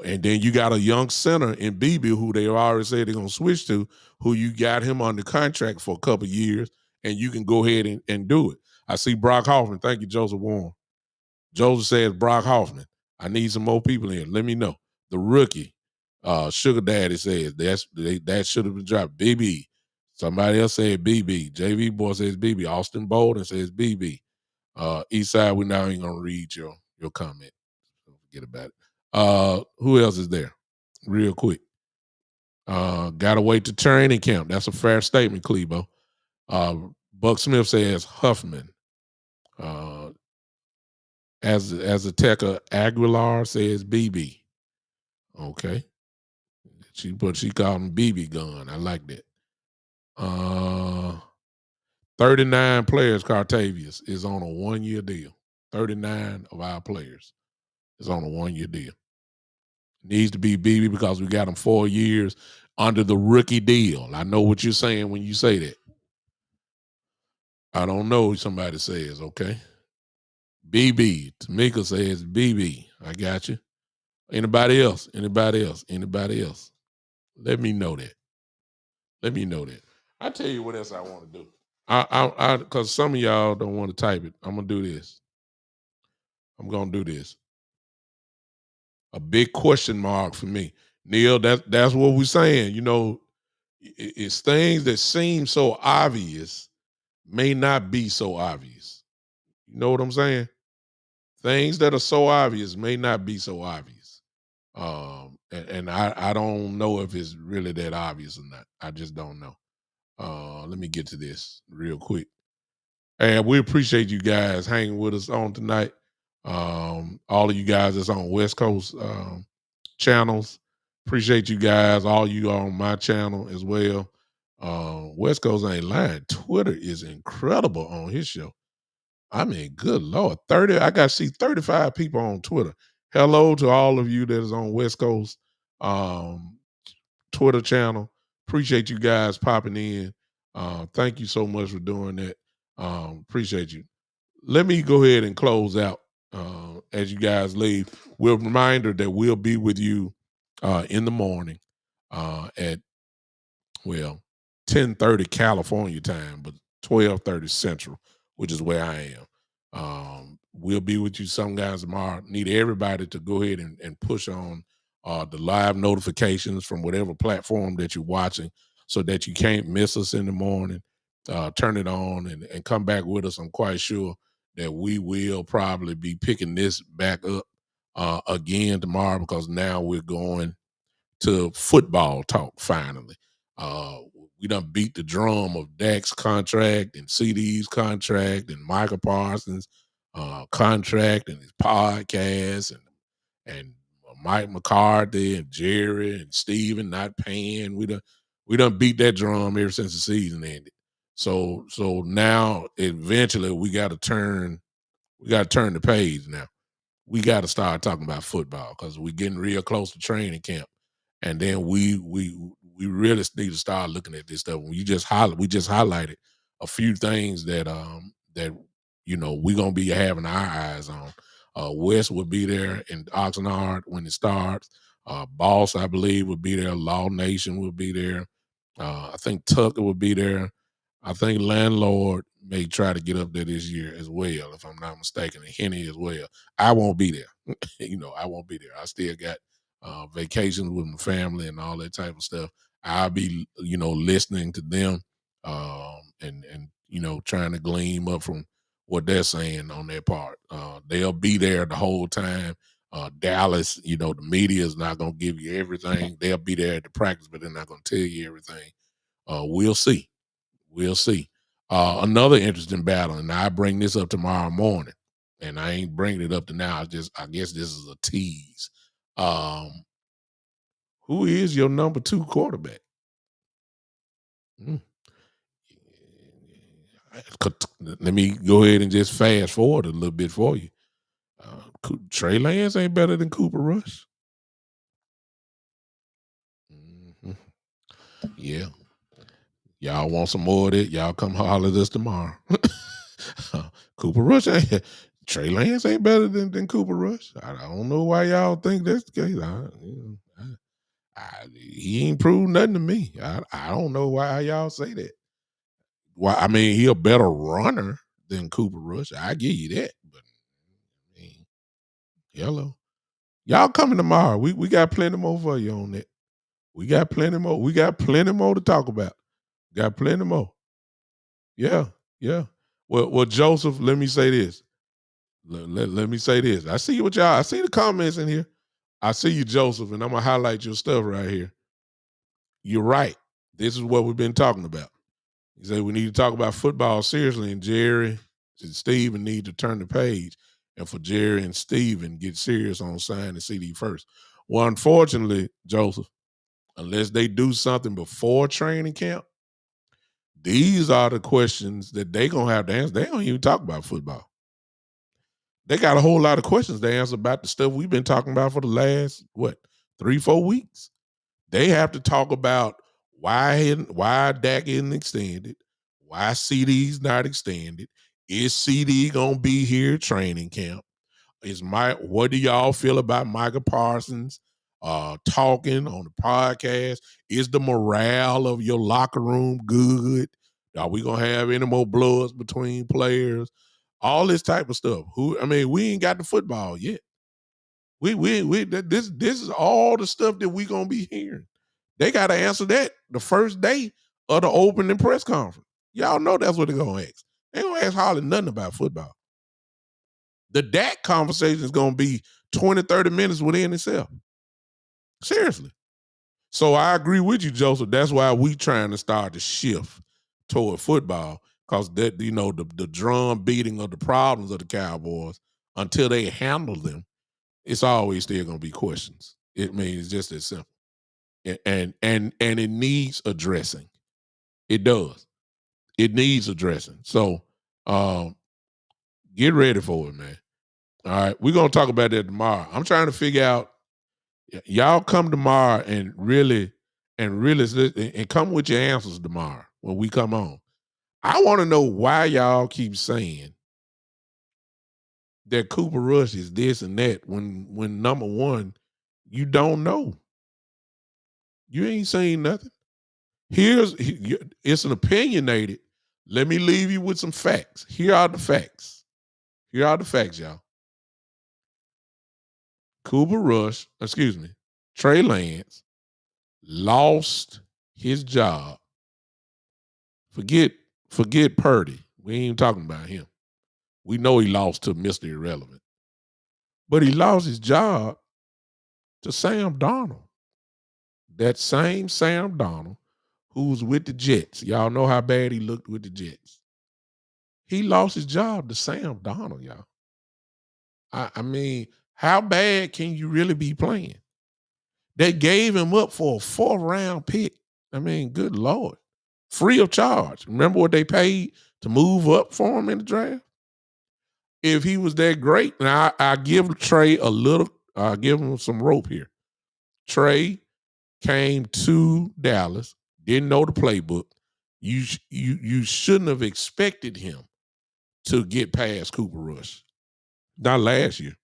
And then you got a young center in BB who they already said they're going to switch to, who you got him under contract for a couple of years, and you can go ahead and do it. I see Brock Hoffman. Thank you, Joseph Warren. Joseph says, Brock Hoffman, I need some more people in. Let me know. The rookie, Sugar Daddy says, that should have been dropped. BB. Somebody else said BB. JV Boy says BB. Austin Bolden says BB. Eastside, we're not even going to read your comment. Don't forget about it. Who else is there? Real quick. Gotta wait to training camp. That's a fair statement, Clebo. Buck Smith says Huffman. As a Teca Aguilar says BB. Okay. She called him BB gun. I like that. 39 players, Cartavius, is on a 1-year deal. 39 of our players is on a 1-year deal. Needs to be BB because we got him 4 years under the rookie deal. I know what you're saying when you say that. I don't know what somebody says, okay? BB. Tamika says BB. I got you. Anybody else? Anybody else? Anybody else? Let me know that. Let me know that. I tell you what else I want to do. I because some of y'all don't want to type it. I'm gonna do this. I'm gonna do this. A big question mark for me. Neil, that's what we're saying. It's things that seem so obvious may not be so obvious. You know what I'm saying? Things that are so obvious may not be so obvious. And I don't know if it's really that obvious or not. I just don't know. Let me get to this real quick. And we appreciate you guys hanging with us on tonight. All of you guys that's on West Coast channels. Appreciate you guys. All you on my channel as well. West Coast ain't lying. Twitter is incredible on his show. I mean, good Lord. 30, I got to see 35 people on Twitter. hello to all of you that is on West Coast um, Twitter channel. Appreciate you guys popping in. Thank you so much for doing that. Appreciate you. Let me go ahead and close out as you guys leave. We're a reminder that we'll be with you in the morning at well 10:30 California time, but 12:30 Central, which is where I am. We'll be with you some guys tomorrow. Need everybody to go ahead and push on the live notifications from whatever platform that you're watching so that you can't miss us in the morning. Turn it on and come back with us. I'm quite sure that we will probably be picking this back up again tomorrow because now we're going to football talk finally. Uh, we done beat the drum of Dak's contract and CD's contract and Michael Parsons' contract and his podcast and Mike McCarthy and Jerry and Steven not paying. We done beat that drum ever since the season ended. So now eventually we gotta turn the page now. We gotta start talking about football because we're getting real close to training camp. And then we really need to start looking at this stuff. We just highlighted a few things that we're gonna be having our eyes on. West will be there in Oxnard when it starts. Boss, I believe, will be there. Law Nation will be there. I think Tucker will be there. I think Landlord may try to get up there this year as well, if I'm not mistaken, and Henny as well. I won't be there. I won't be there. I still got vacations with my family and all that type of stuff. I'll be, listening to them and trying to glean up from what they're saying on their part. They'll be there the whole time. Dallas, the media is not going to give you everything. They'll be there at the practice, but they're not going to tell you everything. We'll see. We'll see. Another interesting battle, and I bring this up tomorrow morning, and I ain't bringing it up to now. I guess this is a tease. Who is your number 2 quarterback? Mm. Let me go ahead and just fast forward a little bit for you. Trey Lance ain't better than Cooper Rush. Mhm. Yeah. Y'all want some more of it? Y'all come holler at us tomorrow. Cooper Rush ain't Trey Lance ain't better than Cooper Rush. I don't know why y'all think that's the case. He ain't proved nothing to me. I don't know why y'all say that. Why? I mean, he a better runner than Cooper Rush. I give you that. But I mean, hello, y'all coming tomorrow? We got plenty more for you on that. We got plenty more. We got plenty more to talk about. Got plenty more. Yeah, yeah. Well, Joseph, let me say this. Let me say this. I see what y'all. I see the comments in here. I see you, Joseph, and I'm gonna highlight your stuff right here. You're right. This is what we've been talking about. He said we need to talk about football seriously, and Jerry and Steven need to turn the page. And for Jerry and Steven, get serious on signing the CD first. Well, unfortunately, Joseph, unless they do something before training camp, these are the questions that they gonna have to answer. They don't even talk about football. They got a whole lot of questions to answer about the stuff we've been talking about for the last 3-4 weeks. They have to talk about why Dak isn't extended, why CD's not extended. Is CD gonna be here training camp? What do y'all feel about Michael Parsons talking on the podcast? Is the morale of your locker room good? Are we gonna have any more bloods between players? All this type of stuff. We ain't got the football yet. This is all the stuff that we gonna be hearing. They got to answer that the first day of the opening press conference. Y'all know that's what they're gonna ask. They ain't gonna ask hardly nothing about football. The Dak conversation is going to be 20, 30 minutes within itself. Seriously. So I agree with you, Joseph. That's why we trying to start to shift toward football because the drum beating of the problems of the Cowboys until they handle them, it's always still going to be questions. It's just as simple. And it needs addressing. It does. It needs addressing. So get ready for it, man. All right, we're gonna talk about that tomorrow. I'm trying to figure out. Y'all come tomorrow and really and come with your answers tomorrow when we come on. I want to know why y'all keep saying that Cooper Rush is this and that when number one, you don't know. You ain't saying nothing. It's an opinionated. Let me leave you with some facts. Here are the facts. Here are the facts, y'all. Trey Lance lost his job. Forget Purdy. We ain't talking about him. We know he lost to Mr. Irrelevant. But he lost his job to Sam Darnold. That same Sam Darnold who was with the Jets. Y'all know how bad he looked with the Jets. He lost his job to Sam Darnold, y'all. I mean, how bad can you really be playing? They gave him up for a 4th-round pick. I mean, good Lord. Free of charge. Remember what they paid to move up for him in the draft? If he was that great, and I give Trey I give him some rope here. Trey came to Dallas, didn't know the playbook. You shouldn't have expected him to get past Cooper Rush. Not last year.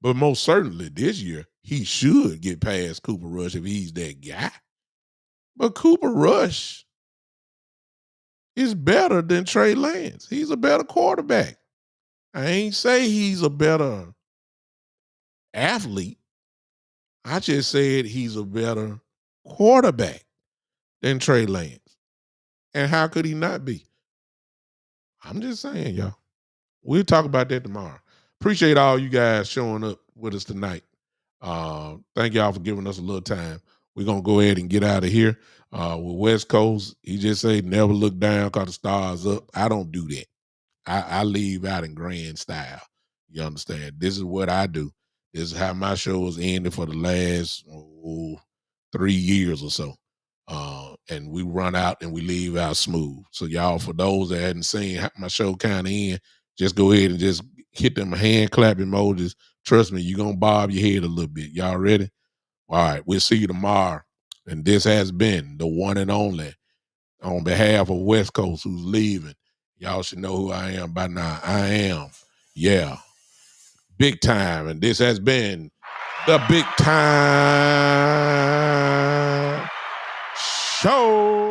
But most certainly this year, he should get past Cooper Rush if he's that guy. But Cooper Rush is better than Trey Lance. He's a better quarterback. I ain't say he's a better athlete. I just said he's a better quarterback than Trey Lance. And how could he not be? I'm just saying, y'all. We'll talk about that tomorrow. Appreciate all you guys showing up with us tonight. Thank y'all for giving us a little time. We're going to go ahead and get out of here. With West Coast, he just say never look down because the stars up. I don't do that. I leave out in grand style. You understand? This is what I do. This is how my show has ended for the last 3 years or so. And we run out and we leave out smooth. So y'all, for those that hadn't seen how my show kind of end, just go ahead and just hit them hand clap emojis. Trust me, you're going to bob your head a little bit. Y'all ready? All right, we'll see you tomorrow. And this has been the one and only, on behalf of West Coast who's leaving. Y'all should know who I am by now. I am, big time. And this has been the Big Time Show.